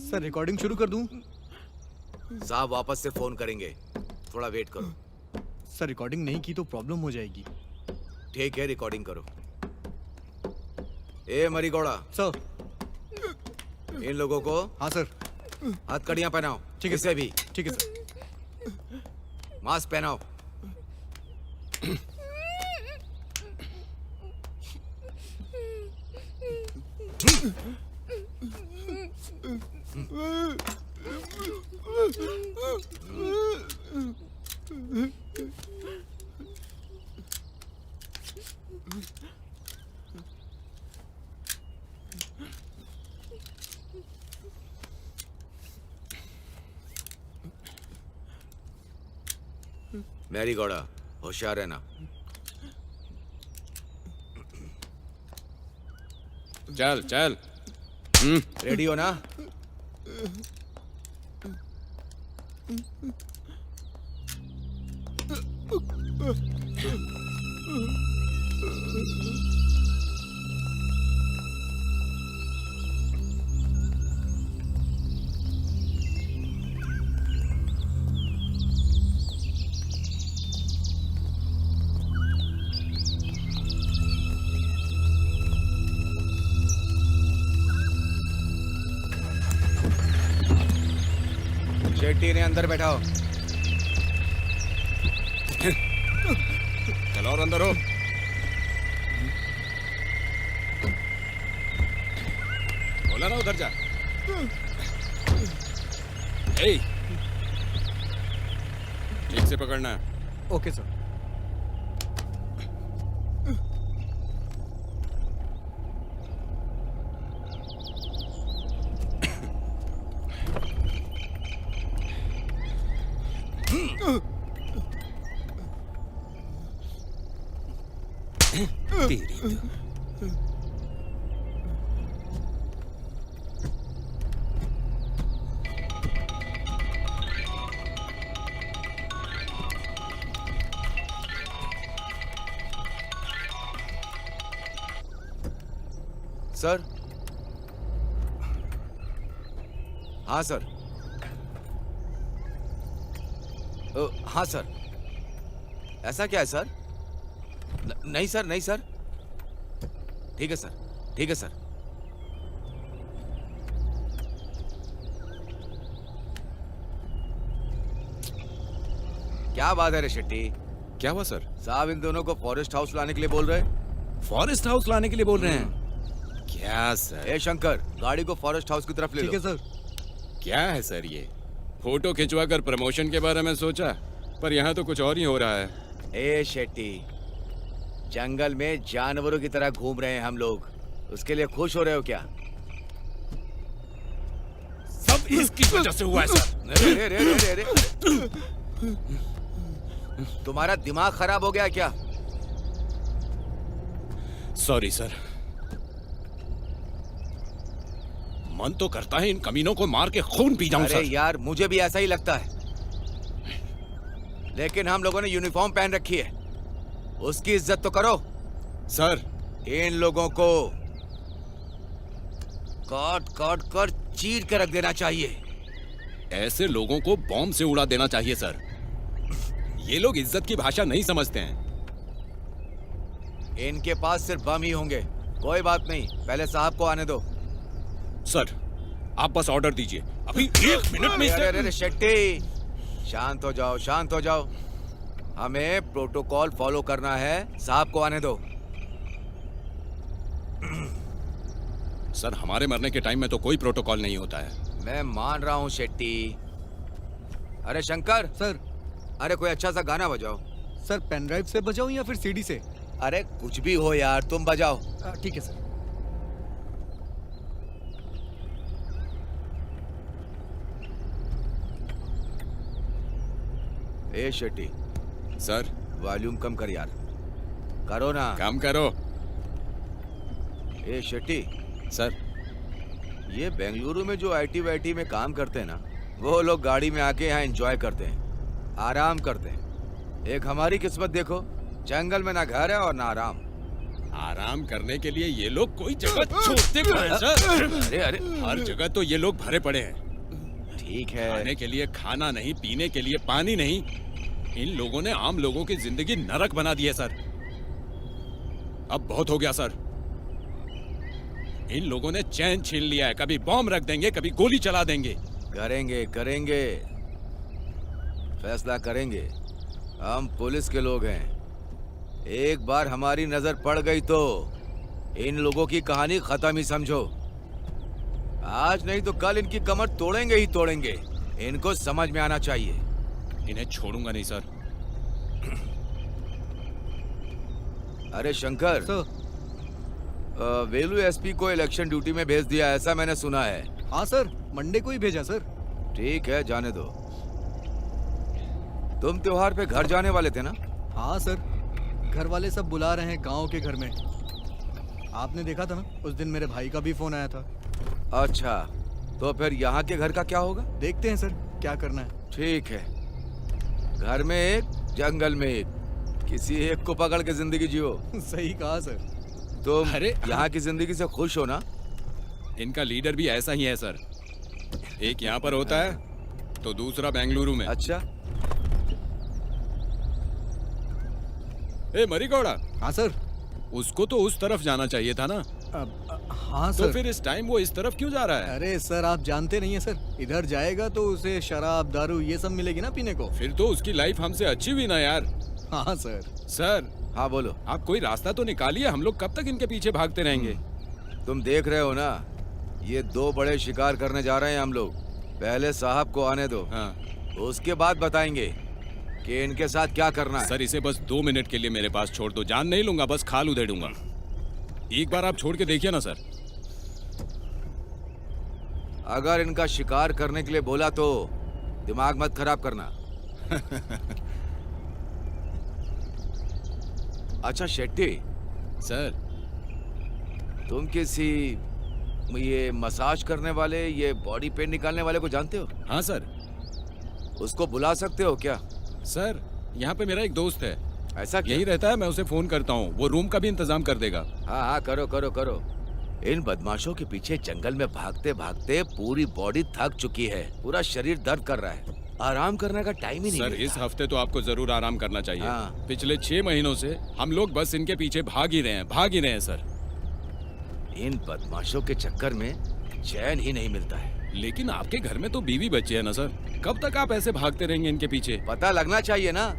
सर रिकॉर्डिंग शुरू कर दूं? साहब वापस से फोन करेंगे, थोड़ा वेट करो। सर रिकॉर्डिंग नहीं की तो प्रॉब्लम हो जाएगी। ठीक है, रिकॉर्डिंग करो। ए मरीगौड़ा, सर। इन लोगों को हाँ सर। हथकड़ियां पहनाओ। ठीक है इसे भी ठीक है सर। मास्क पहनाओ। मैरीगौड़ा, होशियार रहना। चल चल। रेडी हो ना? शेट्टी ने अंदर बैठाओ। चलो और अंदर हो। बोला ना उधर जा। ए, ठीक से पकड़ना। Okay sir. सर। हाँ सर। हाँ सर। ऐसा क्या है सर? नहीं सर, नहीं सर। ठीक है सर, ठीक है सर। क्या बात है रे शेट्टी? क्या हुआ सर? साहब इन दोनों को फॉरेस्ट हाउस लाने के लिए बोल रहे हैं। फॉरेस्ट हाउस लाने के लिए बोल रहे हैं? क्या सर? ए शंकर, गाड़ी को फॉरेस्ट हाउस की तरफ ले लो। ठीक है सर। क्या है सर ये? फोटो खिंचवा कर प्रमोशन के बारे में सोचा, पर यहाँ तो कुछ और ही हो रहा है। ए शेट्टी, जंगल में जानवरों की तरह घूम रहे हैं हम लोग, उसके लिए खुश हो रहे हो क्या? सब इसकी वजह से हुआ है सर। रे रे रे रे रे रे। तुम्हारा दिमाग खराब हो गया क्या? Sorry sir. मन तो करता है इन कमीनों को मार के खून पी जाऊं अरे सर। यार, मुझे भी ऐसा ही लगता है, लेकिन हम लोगों ने यूनिफॉर्म पहन रखी है, उसकी इज्जत तो करो। सर, इन लोगों को काट काट कर चीर के रख देना चाहिए। ऐसे लोगों को बॉम्ब से उड़ा देना चाहिए सर। ये लोग इज्जत की भाषा नहीं समझते हैं। इनके पास सिर्फ बम ही होंगे। कोई बात नहीं, पहले साहब को आने दो। सर, आप बस ऑर्डर दीजिए, अभी 1 मिनट में अरे अरे शेट्टी, शांत हो जाओ, शांत हो जाओ। हमें प्रोटोकॉल फॉलो करना है। साहब को आने दो। सर, हमारे मरने के टाइम में तो कोई प्रोटोकॉल नहीं होता है। मैं मान रहा हूँ शेट्टी। अरे शंकर, सर। अरे कोई अच्छा सा गाना बजाओ। सर, पेन ड्राइव से बजाऊं या फिर सीडी से? अरे कुछ भी हो यार, तुम बजाओ। ठीक है सर। ए शेट्टी, सर, वॉल्यूम कम कर यार। करो ना। काम करो। ए शेट्टी, सर, ये बेंगलुरु में जो आईटी वाईटी में काम करते हैं ना, वो लोग गाड़ी में आके यहाँ एंजॉय करते हैं, आराम करते हैं। एक हमारी किस्मत देखो, जंगल में ना घर है और ना आराम। आराम करने के लिए ये लोग कोई जगह छोड़ते कहाँ हैं, सर? अरे अरे, हर जगह तो ये लोग भरे पड़े हैं। ठीक है। खाने के लिए खाना नहीं, पीने के लिए पानी नहीं। इन लोगों ने आम लोगों की जिंदगी नरक बना दी है सर। अब बहुत हो गया सर। इन लोगों ने चैन छीन लिया है। कभी बॉम्ब रख देंगे, कभी गोली चला देंगे। करेंगे करेंगे, फैसला करेंगे। हम पुलिस के लोग हैं। एक बार हमारी नजर पड़ गई तो इन लोगों की कहानी खत्म ही समझो। आज नहीं तो कल इनकी कमर तोड़ेंगे ही तोड़ेंगे। इनको समझ में आना चाहिए। इन्हें छोड़ूंगा नहीं सर। अरे शंकर, वेलू एसपी को इलेक्शन ड्यूटी में भेज दिया, ऐसा मैंने सुना है। हाँ सर, मंडे को ही भेजा सर। ठीक है, जाने दो। तुम त्योहार पे घर जाने वाले थे ना? हाँ सर, घर वाले सब बुला रहे हैं गांव के घर में। आपने देखा था ना, उस दिन मेरे भाई का भी फोन आया था। अच्छा, तो फिर यहाँ के घर का क्या होगा? देखते हैं सर, क्या करना है। ठीक है, घर में एक, जंगल में एक, किसी एक को पकड़ के जिंदगी जियो। सही कहा सर। तुम अरे यहाँ की जिंदगी से खुश हो ना? इनका लीडर भी ऐसा ही है सर। एक यहाँ पर होता है तो दूसरा बेंगलुरु में। अच्छा। ए मरीगौड़ा। हाँ सर। उसको तो उस तरफ जाना चाहिए था ना। हाँ सर। तो फिर इस टाइम वो इस तरफ क्यों जा रहा है? अरे सर, आप जानते नहीं है सर, इधर जाएगा तो उसे शराब दारू ये सब मिलेगी ना पीने को। फिर तो उसकी लाइफ हमसे अच्छी हुई ना यार। हाँ सर। सर। हाँ बोलो। आप कोई रास्ता तो निकालिए, हम लोग कब तक इनके पीछे भागते रहेंगे? तुम देख रहे हो ना, ये दो बड़े शिकार करने जा रहे हैं हम लोग। पहले साहब को आने दो। हाँ। उसके बाद बताएंगे कि इनके साथ क्या करना है। सर, इसे बस 2 मिनट के लिए मेरे पास छोड़ दो। जान नहीं लूंगा, बस खाल उधेड़ूंगा। एक बार आप छोड़ के देखिए ना सर। अगर इनका शिकार करने के लिए बोला तो दिमाग मत खराब करना। अच्छा शेट्टी सर, तुम किसी ये मसाज करने वाले, ये बॉडी पेन निकालने वाले को जानते हो? हाँ सर। उसको बुला सकते हो क्या? सर, यहाँ पे मेरा एक दोस्त है। ऐसा क्या? यही रहता है, मैं उसे फोन करता हूँ, वो रूम का भी इंतजाम कर देगा। हाँ हाँ, करो करो करो। इन बदमाशों के पीछे जंगल में भागते भागते पूरी बॉडी थक चुकी है, पूरा शरीर दर्द कर रहा है, आराम करने का टाइम ही नहीं सर, मिलता। इस हफ्ते तो आपको जरूर आराम करना चाहिए। हाँ। पिछले 6 महीनों से हम लोग बस इनके पीछे भाग ही रहे हैं सर। इन बदमाशों के चक्कर में चैन ही नहीं मिलता है। लेकिन आपके घर में तो बीवी बच्चे हैं ना सर, कब तक आप ऐसे भागते रहेंगे इनके पीछे? पता लगना चाहिए ना,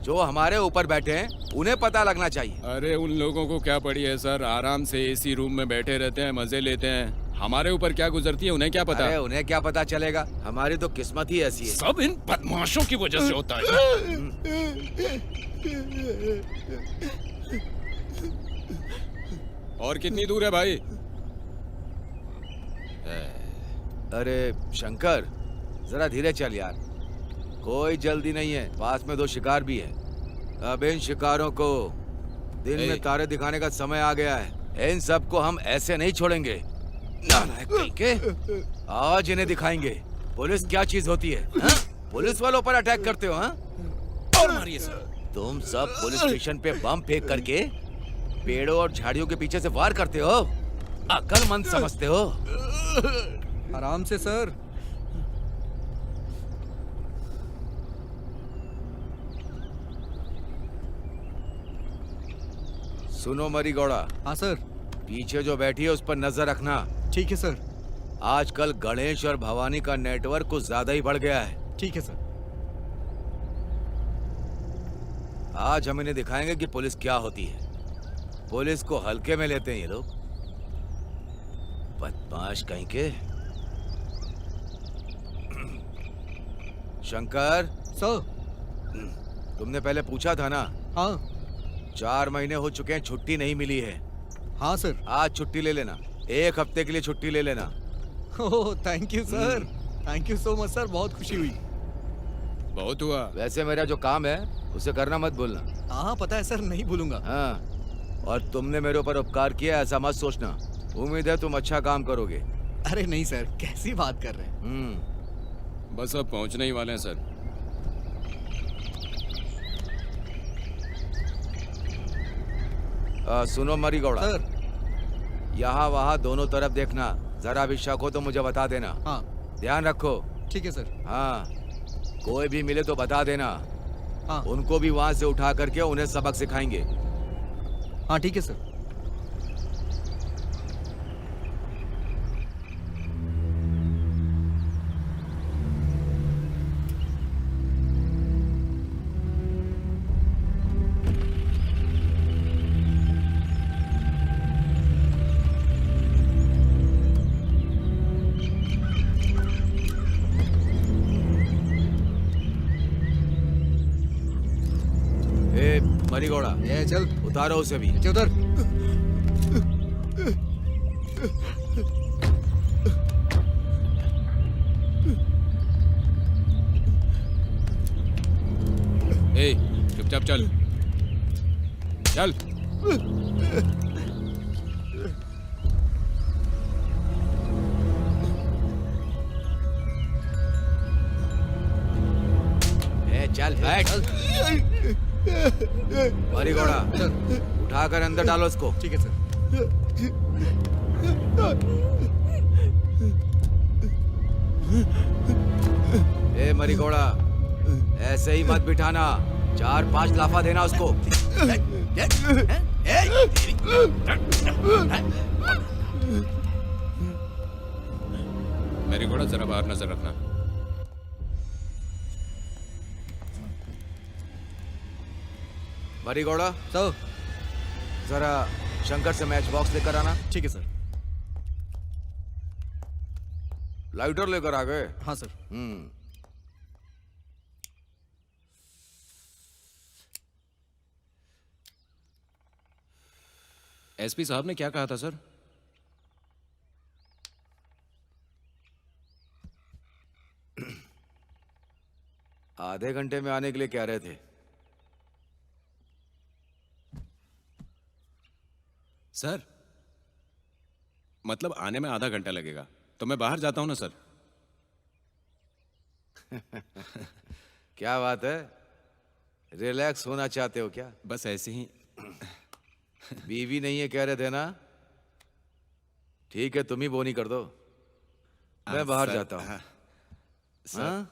जो हमारे ऊपर बैठे हैं उन्हें पता लगना चाहिए। अरे उन लोगों को क्या पड़ी है सर, आराम से एसी रूम में बैठे रहते हैं, मजे लेते हैं। हमारे ऊपर क्या गुजरती है उन्हें क्या पता? अरे उन्हें क्या पता चलेगा, हमारी तो किस्मत ही ऐसी है। सब इन बदमाशों की वजह से होता है। और कितनी दूर है भाई? अरे शंकर, जरा धीरे चल यार, कोई जल्दी नहीं है, पास में 2 शिकार भी है। अब इन शिकारों को दिन में तारे दिखाने का समय आ गया है। इन सबको हम ऐसे नहीं छोड़ेंगे। नालायक कहीं के, आज इन्हें दिखाएंगे पुलिस क्या चीज होती है। हा? पुलिस वालों पर अटैक करते हो? हाँ, और मारिए सर। तुम सब पुलिस स्टेशन पे बम फेंक करके पेड़ों और झाड़ियों के पीछे से वार करते हो, अक्लमंद समझते हो? आराम से सर। सुनो मरीगौड़ा। हाँ सर। पीछे जो बैठी है उस पर नजर रखना। ठीक है सर। आजकल गणेश और भवानी का नेटवर्क कुछ ज्यादा ही बढ़ गया है। ठीक है सर। आज हम इन्हें दिखाएंगे कि पुलिस क्या होती है। पुलिस को हल्के में लेते हैं ये लोग, बदमाश कहीं के। शंकर, सर। तुमने पहले पूछा था ना? हाँ 4 महीने हो चुके हैं, छुट्टी नहीं मिली है। हाँ सर। आज छुट्टी ले लेना, 1 हफ्ते के लिए छुट्टी ले लेना। Oh thank you sir, thank you so much sir, बहुत खुशी हुई। बहुत हुआ। वैसे मेरा जो काम है उसे करना मत भूलना। हाँ पता है सर, नहीं भूलूंगा। हाँ, और तुमने मेरे ऊपर उपकार किया ऐसा मत सोचना। उम्मीद है तुम अच्छा काम करोगे। अरे नहीं सर, कैसी बात कर रहे हैं। बस अब पहुंचने ही वाले हैं सर। सुनो मरीगौड़ा सर। यहाँ वहाँ दोनों तरफ देखना, जरा भी शक हो तो मुझे बता देना। हाँ ध्यान रखो। ठीक है सर। हाँ, कोई भी मिले तो बता देना। हाँ उनको भी वहां से उठा करके उन्हें सबक सिखाएंगे। हाँ ठीक है सर। मरीगौड़ा, ये चल, उतारो उसे भी। नीचे उतर। ए, चुपचाप चल। चल। ए, चल बैठ। मरीगौड़ा, उठाकर अंदर डालो उसको। ठीक है सर। ए मरीगौड़ा, ऐसे ही मत बिठाना, 4-5 लाफा देना उसको। मेरी घोड़ा जरा बाहर नजर रखना। मरीगौड़ा, सर। जरा शंकर से मैच बॉक्स लेकर आना। ठीक है सर। लाइटर लेकर आ गए? हाँ सर। एसपी साहब ने क्या कहा था सर? आधे घंटे में आने के लिए कह रहे थे। सर, मतलब आने में आधा घंटा लगेगा, तो मैं बाहर जाता हूं ना सर। क्या बात है, रिलैक्स होना चाहते हो क्या? बस ऐसे ही। बीवी नहीं है कह रहे थे ना? ठीक है, तुम ही बोनी कर दो, मैं बाहर सर, जाता हूँ। हाँ?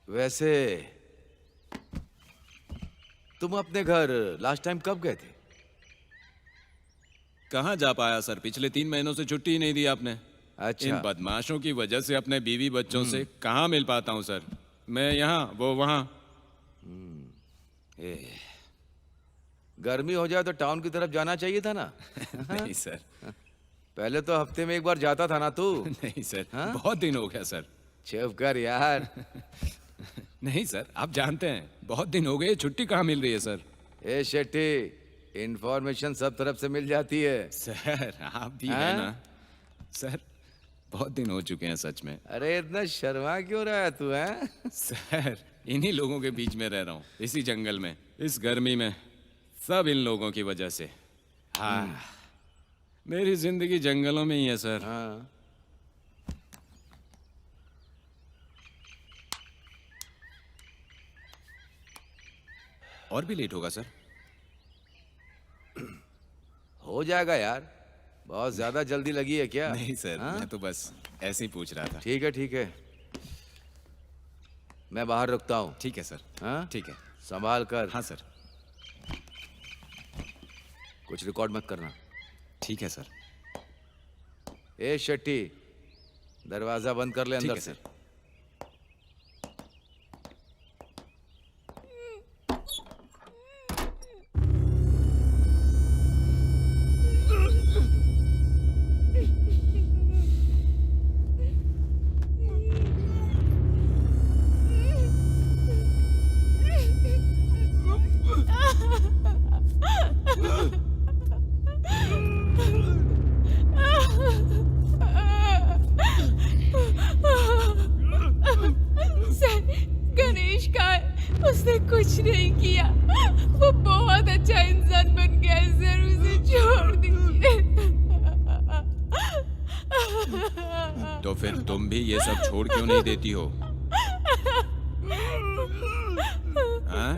वैसे तुम अपने घर लास्ट टाइम कब गए थे? कहाँ जा पाया सर, पिछले 3 महीनों से छुट्टी ही नहीं दी आपने। अच्छा। इन बदमाशों की वजह से अपने बीवी बच्चों से कहाँ मिल पाता हूँ सर। मैं यहाँ, वो वहाँ। गर्मी हो जाए तो टाउन की तरफ जाना चाहिए था ना? नहीं सर। पहले तो हफ्ते में 1 बार जाता था ना तू? नहीं सर, हाँ? बहुत दिन हो गया सर। चुप कर यार। नहीं सर, आप जानते हैं बहुत दिन हो गए, छुट्टी कहाँ मिल रही है सर। ए शेट्टी, इंफॉर्मेशन सब तरफ से मिल जाती है। सर आप भी हाँ? है ना सर, बहुत दिन हो चुके हैं सच में। अरे इतना शर्मा क्यों रहा है तू? है सर, इन्हीं लोगों के बीच में रह रहा हूँ, इसी जंगल में, इस गर्मी में, सब इन लोगों की वजह से। हाँ, मेरी जिंदगी जंगलों में ही है सर। हाँ। और भी लेट होगा सर? हो जाएगा यार, बहुत ज्यादा जल्दी लगी है क्या? नहीं सर, हाँ? मैं तो बस ऐसे ही पूछ रहा था। ठीक है ठीक है। मैं बाहर रुकता हूँ। ठीक है सर। हाँ ठीक है। संभाल कर। हाँ सर। कुछ रिकॉर्ड मत करना। ठीक है सर। ए शेट्टी, दरवाजा बंद कर ले ठीक अंदर है से। सर। सर, गणेश का है। उसने कुछ नहीं किया। वो बहुत अच्छा इंसान बन गया है सर। उसे छोड़ दीजिए। तो फिर तुम भी ये सब छोड़ क्यों नहीं देती हो? हाँ?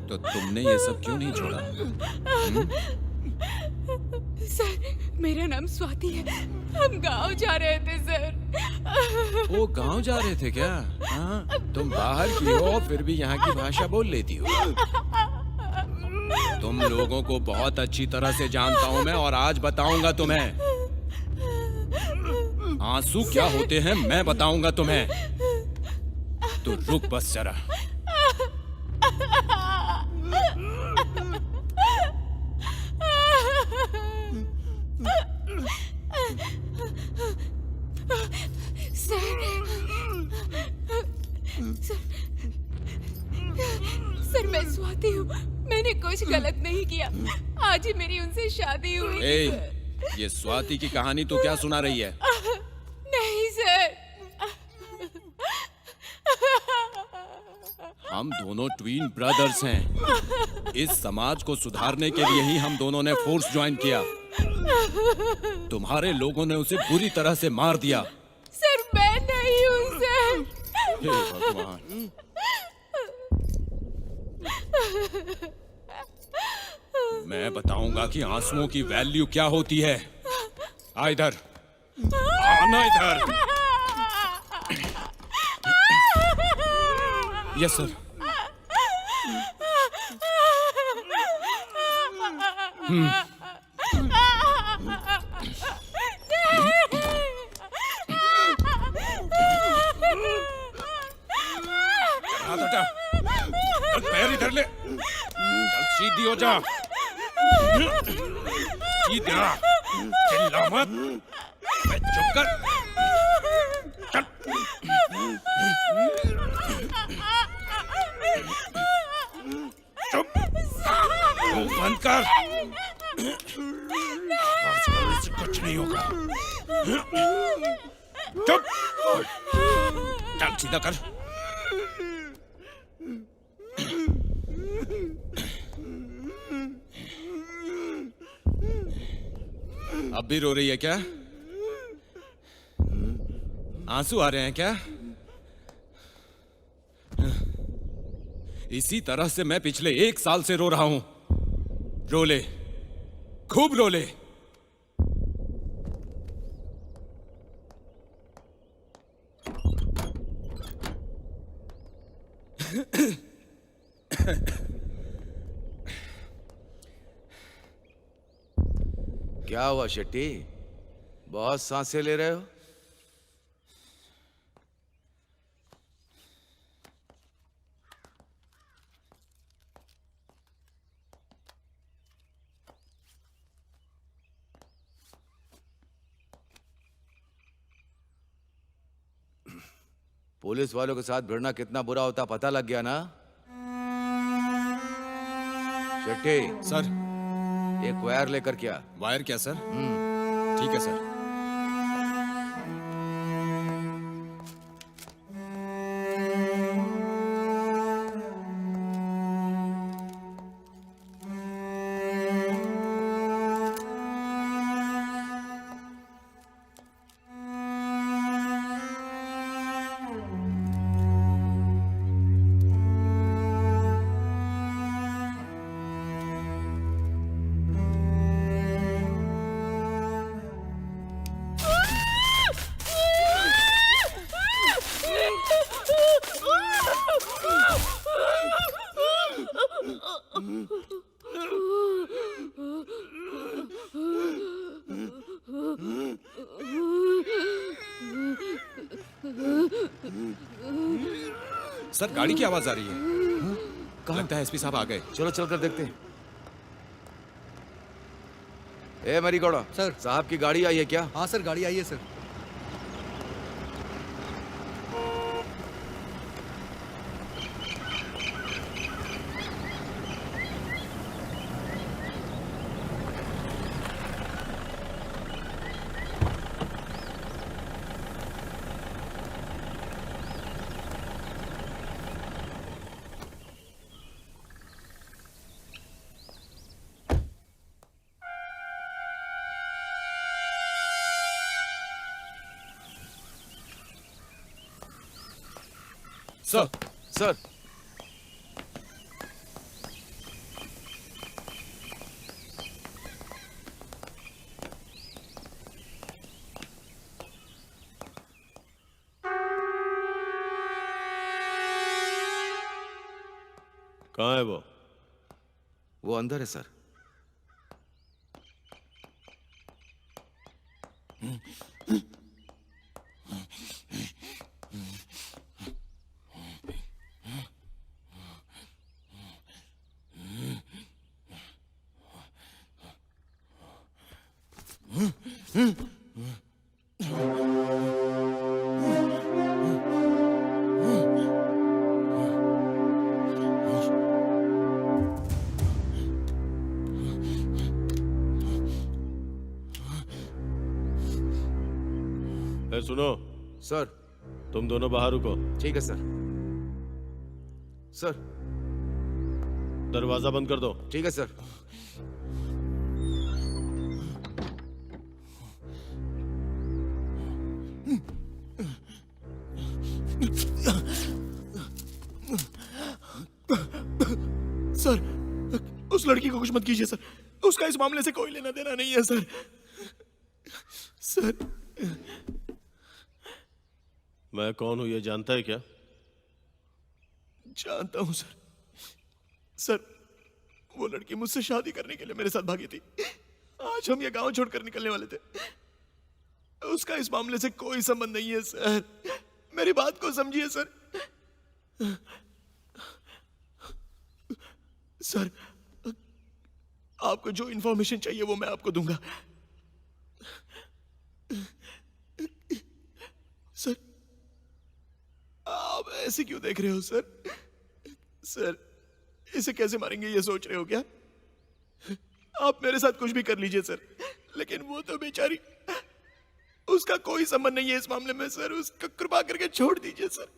तो तुमने ये सब क्यों नहीं छोड़ा? सर, मेरा नाम स्वाति है। हम गांव जा रहे थे सर। वो गांव जा रहे थे क्या? हाँ? तुम बाहर की हो फिर भी यहाँ की भाषा बोल लेती हो। तुम लोगों को बहुत अच्छी तरह से जानता हूँ मैं, और आज बताऊंगा तुम्हें। आंसू क्या होते हैं मैं बताऊंगा तुम्हें। तो रुक बस जरा। सर, मैं स्वाति हूँ। मैंने कुछ गलत नहीं किया। आज ही मेरी उनसे शादी हुई। ए, ये स्वाति की कहानी तू क्या सुना रही है? नहीं सर। हम दोनों ट्वीन ब्रदर्स हैं। इस समाज को सुधारने के लिए ही हम दोनों ने फोर्स ज्वाइन किया। तुम्हारे लोगों ने उसे बुरी तरह से मार दिया। सर, मैं नहीं हूँ सर। हे भगवान। मैं बताऊंगा कि आंसुओं की वैल्यू क्या होती है। आ इधर, आना इधर। Yes sir. हाथ हटा। चल, पैर इधर ले। चल सीधी हो जा। सीधा। चिल्ला मत। चुप कर। चल। चुप। मुंह बंद कर। आजकल से कुछ नहीं होगा। चुप। चल सीधा कर। अब भी रो रही है क्या? आंसू आ रहे हैं क्या? इसी तरह से मैं पिछले 1 साल से रो रहा हूं। रो ले, खूब रो ले। क्या हुआ शेट्टी, बहुत सांसें ले रहे हो? पुलिस वालों के साथ भिड़ना कितना बुरा होता पता लग गया ना? शेट्टी, सर। एक वायर लेकर क्या? वायर क्या सर? ठीक है सर। सर गाड़ी की आवाज आ रही है। लगता है एसपी साहब आ गए। चलो चल कर देखते हैं। ए मरीगौड़ा, सर। साहब की गाड़ी आई है क्या? हाँ सर, गाड़ी आई है सर। सर सर कहाँ है वो अंदर है सर। सुनो सर। तुम दोनों बाहर रुको। ठीक है सर। सर दरवाजा बंद कर दो। ठीक है सर। सर उस लड़की को कुछ मत कीजिए सर, उसका इस मामले से कोई लेना देना नहीं है सर। सर मैं कौन हूं ये जानता है क्या? जानता हूं सर। सर वो लड़की मुझसे शादी करने के लिए मेरे साथ भागी थी। आज हम ये गांव छोड़कर निकलने वाले थे। उसका इस मामले से कोई संबंध नहीं है सर, मेरी बात को समझिए सर। सर आपको जो इंफॉर्मेशन चाहिए वो मैं आपको दूंगा। सर आप ऐसे क्यों देख रहे हो सर? सर इसे कैसे मारेंगे ये सोच रहे हो क्या? आप मेरे साथ कुछ भी कर लीजिए सर, लेकिन वो तो बेचारी, उसका कोई संबंध नहीं है इस मामले में सर। उसका कृपा करके छोड़ दीजिए सर।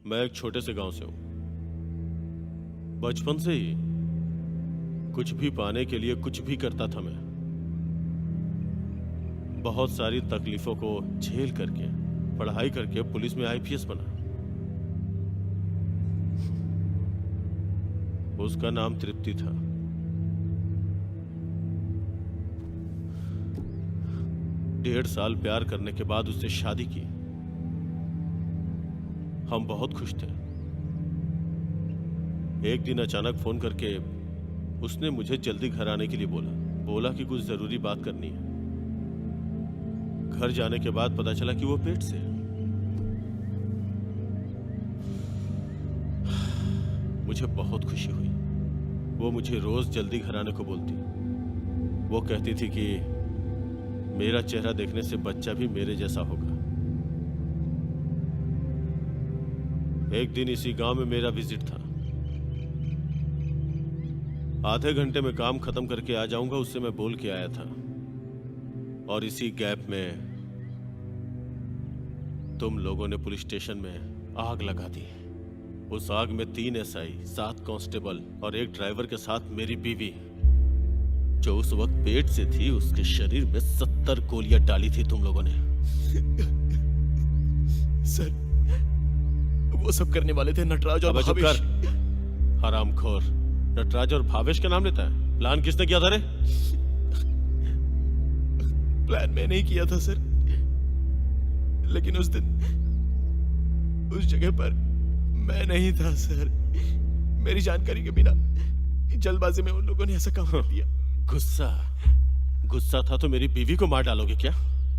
मैं एक छोटे से गांव से हूं। बचपन से ही कुछ भी पाने के लिए कुछ भी करता था मैं। बहुत सारी तकलीफों को झेल करके पढ़ाई करके पुलिस में आईपीएस बना। उसका नाम तृप्ति था। डेढ़ साल प्यार करने के बाद उससे शादी की। हम बहुत खुश थे। एक दिन अचानक फोन करके उसने मुझे जल्दी घर आने के लिए बोला कि कुछ जरूरी बात करनी है। घर जाने के बाद पता चला कि वो पेट से है। मुझे बहुत खुशी हुई। वो मुझे रोज जल्दी घर आने को बोलती। वो कहती थी कि मेरा चेहरा देखने से बच्चा भी मेरे जैसा होगा। एक दिन इसी गांव में मेरा विजिट था। आधे घंटे में काम खत्म करके आ जाऊंगा उससे मैं बोल के आया था। और इसी गैप में तुम लोगों ने पुलिस स्टेशन में आग लगा दी। उस आग में 3 एसआई, 7 कांस्टेबल और एक ड्राइवर के साथ मेरी बीवी, जो उस वक्त पेट से थी, उसके शरीर में 70 गोलियां डाली थी तुम लोगों ने। सर वो सब करने वाले थे नटराज और भावेश। हरामखोर, नटराज और भावेश का नाम लेता है। प्लान किसने किया था रे? प्लान मैंने ही किया था सर, लेकिन उस दिन उस जगह पर मैं नहीं था सर। मेरी जानकारी के बिना जल्दबाजी में उन लोगों ने ऐसा काम कर दिया। गुस्सा था तो मेरी बीवी को मार डालोगे क्या?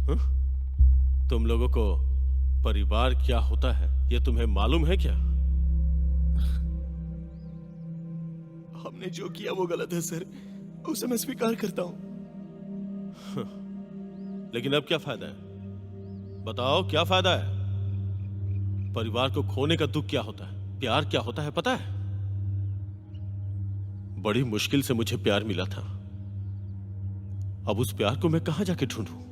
तुम लोगों को परिवार क्या होता है ये तुम्हें मालूम है क्या? हमने जो किया वो गलत है सर, उसे मैं स्वीकार करता हूं। लेकिन अब क्या फायदा है? बताओ क्या फायदा है? परिवार को खोने का दुख क्या होता है, प्यार क्या होता है पता है? बड़ी मुश्किल से मुझे प्यार मिला था, अब उस प्यार को मैं कहां जाके ढूंढूं?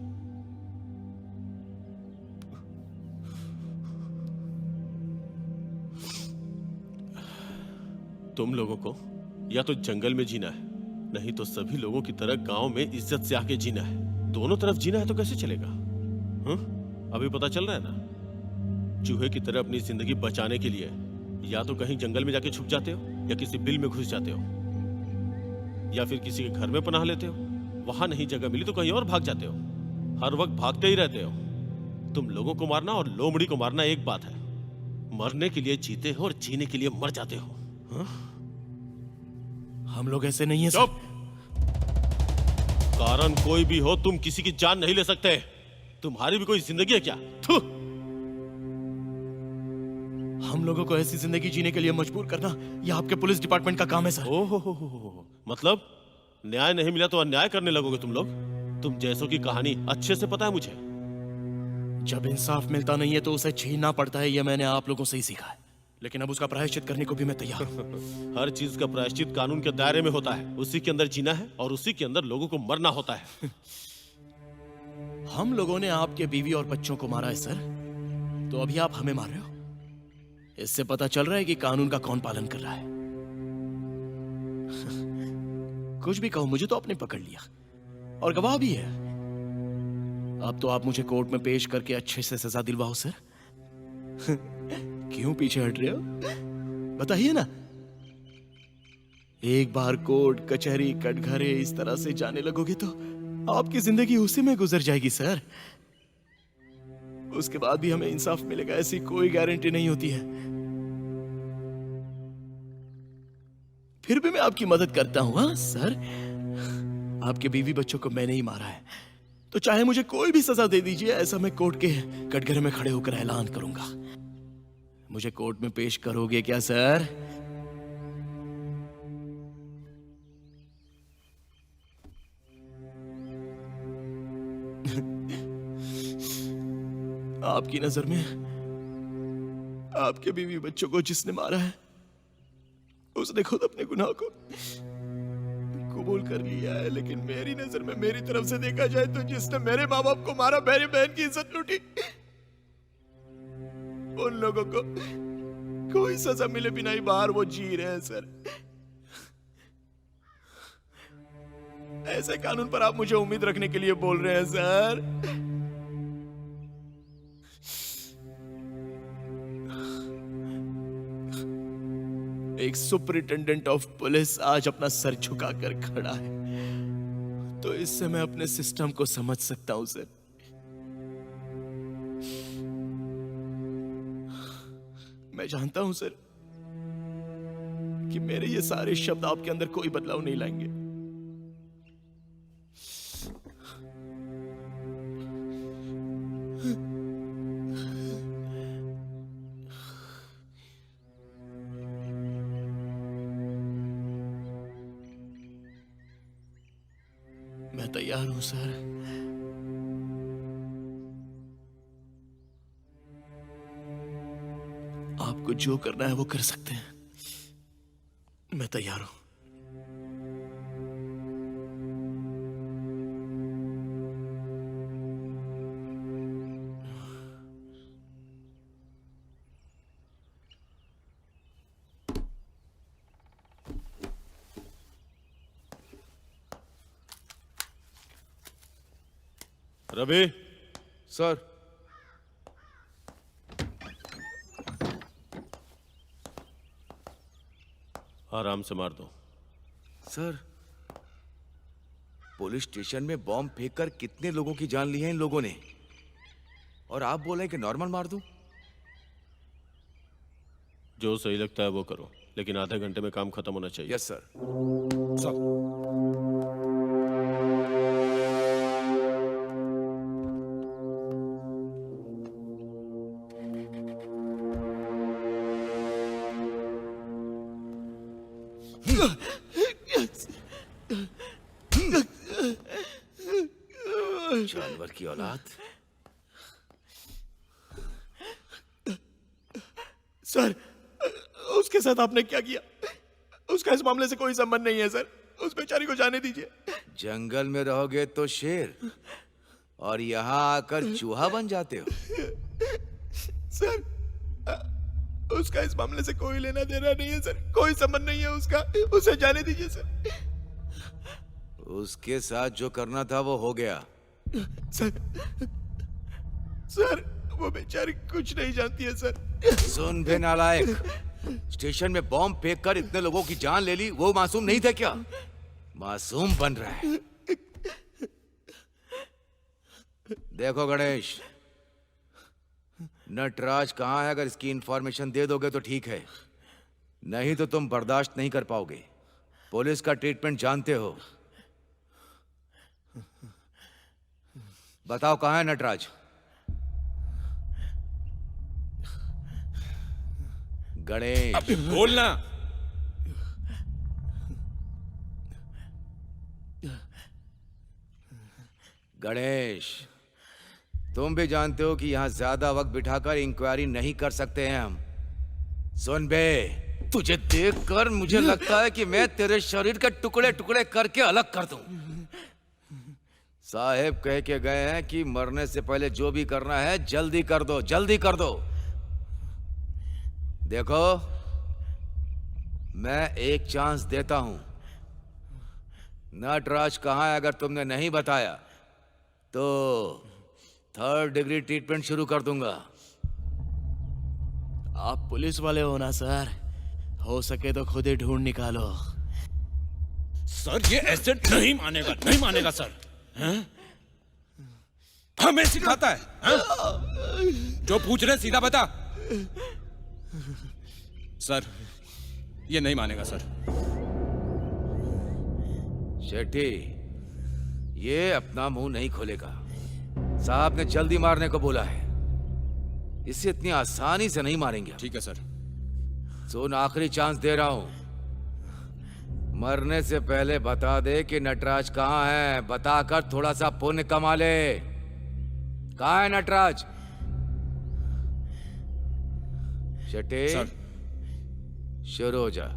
तुम लोगों को या तो जंगल में जीना है, नहीं तो सभी लोगों की तरह गांव में इज्जत से आके जीना है। दोनों तरफ जीना है तो कैसे चलेगा? अभी पता चल रहा है ना, चूहे की तरह अपनी जिंदगी बचाने के लिए या तो कहीं जंगल में जाके छुप जाते हो, या किसी बिल में घुस जाते हो, या फिर किसी के घर में पनाह लेते हो। वहां नहीं जगह मिली तो कहीं और भाग जाते हो। हर वक्त भागते ही रहते हो। तुम लोगों को मारना और लोमड़ी को मारना एक बात है, मरने के लिए जीते हो और जीने के लिए मर जाते हो। हम लोग ऐसे नहीं है सर। चुप! कारण कोई भी हो, तुम किसी की जान नहीं ले सकते। तुम्हारी भी कोई जिंदगी है क्या? थू! हम लोगों को ऐसी जिंदगी जीने के लिए मजबूर करना यह आपके पुलिस डिपार्टमेंट का काम है सर। ओहो, मतलब न्याय नहीं मिला तो अन्याय करने लगोगे तुम लोग? तुम जैसों की कहानी अच्छे से पता है मुझे। जब इंसाफ मिलता नहीं है तो उसे छीनना पड़ता है, यह मैंने आप लोगों से ही सीखा है। लेकिन अब उसका प्रायश्चित करने को भी मैं तैयार हूं। हर चीज का प्रायश्चित कानून के दायरे में होता है। उसी के अंदर जीना है और उसी के अंदर लोगों को मरना होता है। हम लोगों ने आपके बीवी और बच्चों को मारा है सर, तो अभी आप हमें मार रहे हो। इससे पता चल रहा है कि कानून का कौन पालन कर रहा है। कुछ भी कहो, मुझे तो आपने पकड़ लिया और गवाह भी है। अब तो आप मुझे कोर्ट में पेश करके अच्छे से सजा दिलवाओ सर। क्यों पीछे हट रहे हो? बताइए ना। एक बार कोर्ट कचहरी कटघरे इस तरह से जाने लगोगे तो आपकी जिंदगी उसी में गुजर जाएगी सर। उसके बाद भी हमें इंसाफ मिलेगा ऐसी कोई गारंटी नहीं होती है। फिर भी मैं आपकी मदद करता हूं। हाँ सर, आपके बीवी बच्चों को मैंने ही मारा है, तो चाहे मुझे कोई भी सजा दे दीजिए, ऐसा मैं कोर्ट के कटघरे में खड़े होकर ऐलान करूंगा। मुझे कोर्ट में पेश करोगे क्या सर? आपकी नजर में आपके बीवी बच्चों को जिसने मारा है उसने खुद अपने गुनाह को कबूल कर लिया है, लेकिन मेरी नजर में, मेरी तरफ से देखा जाए तो जिसने मेरे माँ बाप को मारा, मेरी बहन की इज्जत लूटी, उन लोगों को कोई सजा मिले बिना ही बाहर वो जी रहे हैं सर। ऐसे कानून पर आप मुझे उम्मीद रखने के लिए बोल रहे हैं सर? एक सुपरिटेंडेंट ऑफ पुलिस आज अपना सर झुकाकर खड़ा है, तो इससे मैं अपने सिस्टम को समझ सकता हूं सर। मैं जानता हूं सर कि मेरे ये सारे शब्द आपके अंदर कोई बदलाव नहीं लाएंगे। मैं तैयार हूं सर। आपको जो करना है वो कर सकते हैं, मैं तैयार हूं। रवि सर, आराम से मार दो। सर, पुलिस स्टेशन में बॉम्ब फेंककर कितने लोगों की जान ली है इन लोगों ने, और आप बोल रहे हैं कि नॉर्मल मार दूं? जो सही लगता है वो करो, लेकिन आधे घंटे में काम खत्म होना चाहिए। Yes sir. की औलाद। सर, उसके साथ आपने क्या किया? उसका इस मामले से कोई संबंध नहीं है सर। उस बेचारी को जाने दीजिए। जंगल में रहोगे तो शेर और यहाँ आकर चूहा बन जाते हो। सर, उसका इस मामले से कोई लेना देना नहीं है सर। कोई संबंध नहीं है उसका। उसे जाने दीजिए सर। उसके साथ जो करना था वो हो गया। सर, वो बेचारी कुछ नहीं जानती है सर। सुन बे नालायक, स्टेशन में बॉम्ब फेंक कर इतने लोगों की जान ले ली। वो मासूम नहीं थे क्या? मासूम बन रहा है। देखो गणेश, नटराज कहाँ है? अगर इसकी इंफॉर्मेशन दे दोगे तो ठीक है, नहीं तो तुम बर्दाश्त नहीं कर पाओगे। पुलिस का ट्रीटमेंट जानते हो। बताओ कहाँ है नटराज? गणेश, अबे बोलना। गणेश, तुम भी जानते हो कि यहां ज्यादा वक्त बिठाकर इंक्वायरी नहीं कर सकते हैं हम। सुन बे, तुझे देखकर मुझे लगता है कि मैं तेरे शरीर के टुकड़े टुकड़े करके अलग कर दूं। साहेब कह के गए हैं कि मरने से पहले जो भी करना है जल्दी कर दो, जल्दी कर दो। देखो, मैं एक चांस देता हूं। नटराज कहाँ है? अगर तुमने नहीं बताया तो 3rd डिग्री ट्रीटमेंट शुरू कर दूंगा। आप पुलिस वाले हो ना सर? हो सके तो खुद ही ढूंढ निकालो। सर, ये ऐसे नहीं मानेगा, नहीं मानेगा सर। हैं? हमें सिखाता है, हैं? जो पूछ रहे सीधा बता। सर, ये नहीं मानेगा सर। शेट्टी, ये अपना मुंह नहीं खोलेगा। साहब ने जल्दी मारने को बोला है। इसे इतनी आसानी से नहीं मारेंगे। ठीक है सर। सुन, आखिरी चांस दे रहा हूं। मरने से पहले बता दे कि नटराज कहाँ है। बताकर थोड़ा सा पुण्य कमा ले। कहाँ है नटराज? शेट्टी, सर। शुरू हो जा।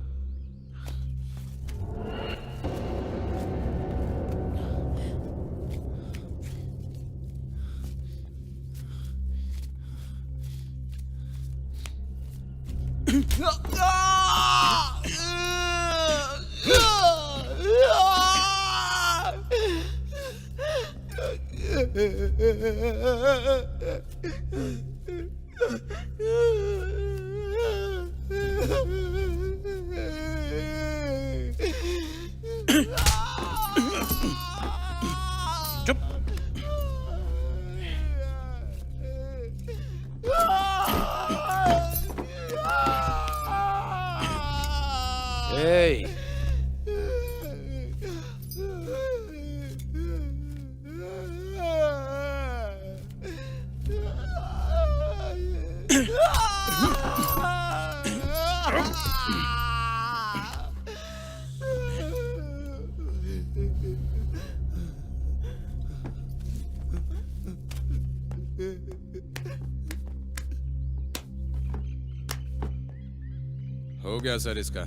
चुप। Hey! हो गया सर इसका।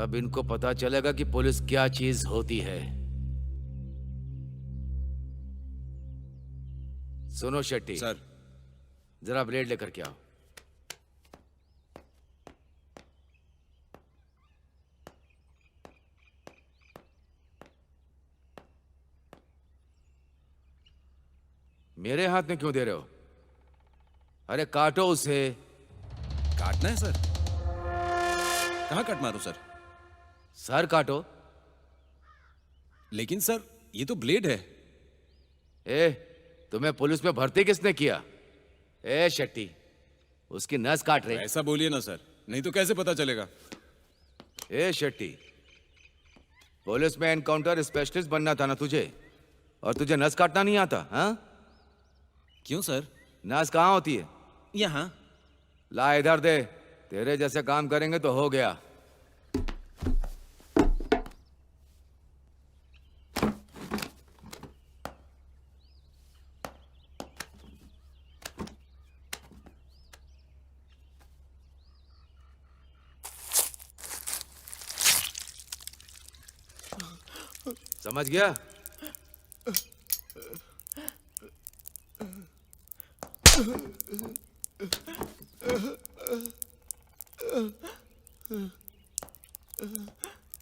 अब इनको पता चलेगा कि पुलिस क्या चीज होती है। सुनो शेट्टी, सर। जरा ब्लेड लेकर के आओ। मेरे हाथ में क्यों दे रहे हो? अरे काटो उसे। काटना है सर? कहाँ कट मारूं सर? सर काटो। लेकिन सर, ये तो ब्लेड है। ए, तुम्हें पुलिस में भर्ती किसने किया? ए शेट्टी, उसकी नस काट रहे। ऐसा बोलिए ना सर, नहीं तो कैसे पता चलेगा? ए शेट्टी, पुलिस में एनकाउंटर स्पेशलिस्ट बनना था ना तुझे, और तुझे नस काटना नहीं आता? हाँ? क्यों सर? नस कहाँ होती है? यहाँ। ला इधर दे। तेरे जैसे काम करेंगे तो हो गया। समझ गया?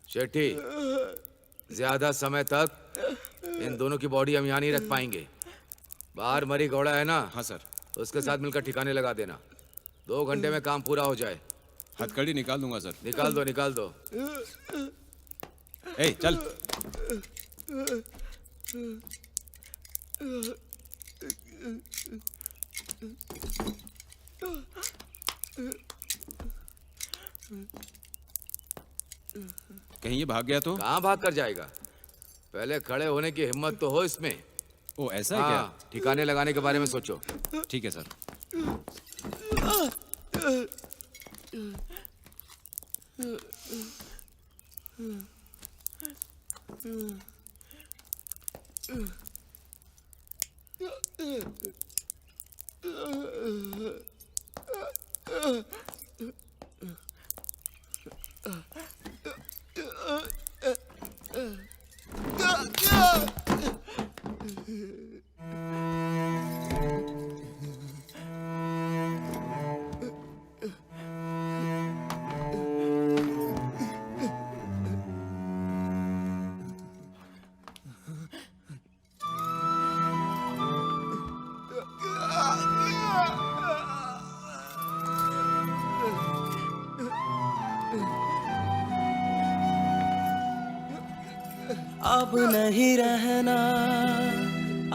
शेट्टी, ज्यादा समय तक इन दोनों की बॉडी हम यहाँ नहीं रख पाएंगे। बाहर मरी घोड़ा है ना? हाँ सर। उसके साथ मिलकर ठिकाने लगा देना। 2 घंटे में काम पूरा हो जाए। हथकड़ी निकाल दूंगा सर। निकाल दो, निकाल दो। ए चल। कहीं ये भाग गया तो? कहाँ भाग कर जाएगा? पहले खड़े होने की हिम्मत तो हो इसमें। ओ ऐसा है हाँ, ठिकाने लगाने के बारे में सोचो। क्या? ठीक है सर। अब नहीं रहना,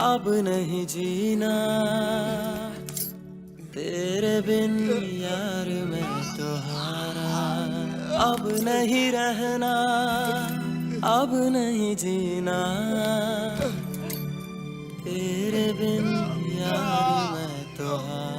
अब नहीं जीना, तेरे बिन यार मैं तो हारा। अब नहीं रहना, अब नहीं जीना, तेरे बिन यार मैं तो हारा।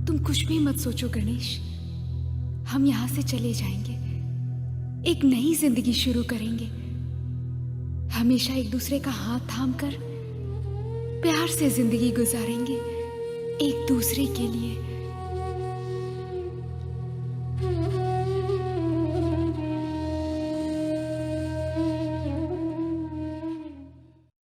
तुम कुछ भी मत सोचो गणेश, हम यहाँ से चले जाएंगे, एक नई जिंदगी शुरू करेंगे, हमेशा एक दूसरे का हाथ थाम कर प्यार से जिंदगी गुजारेंगे, एक दूसरे के लिए।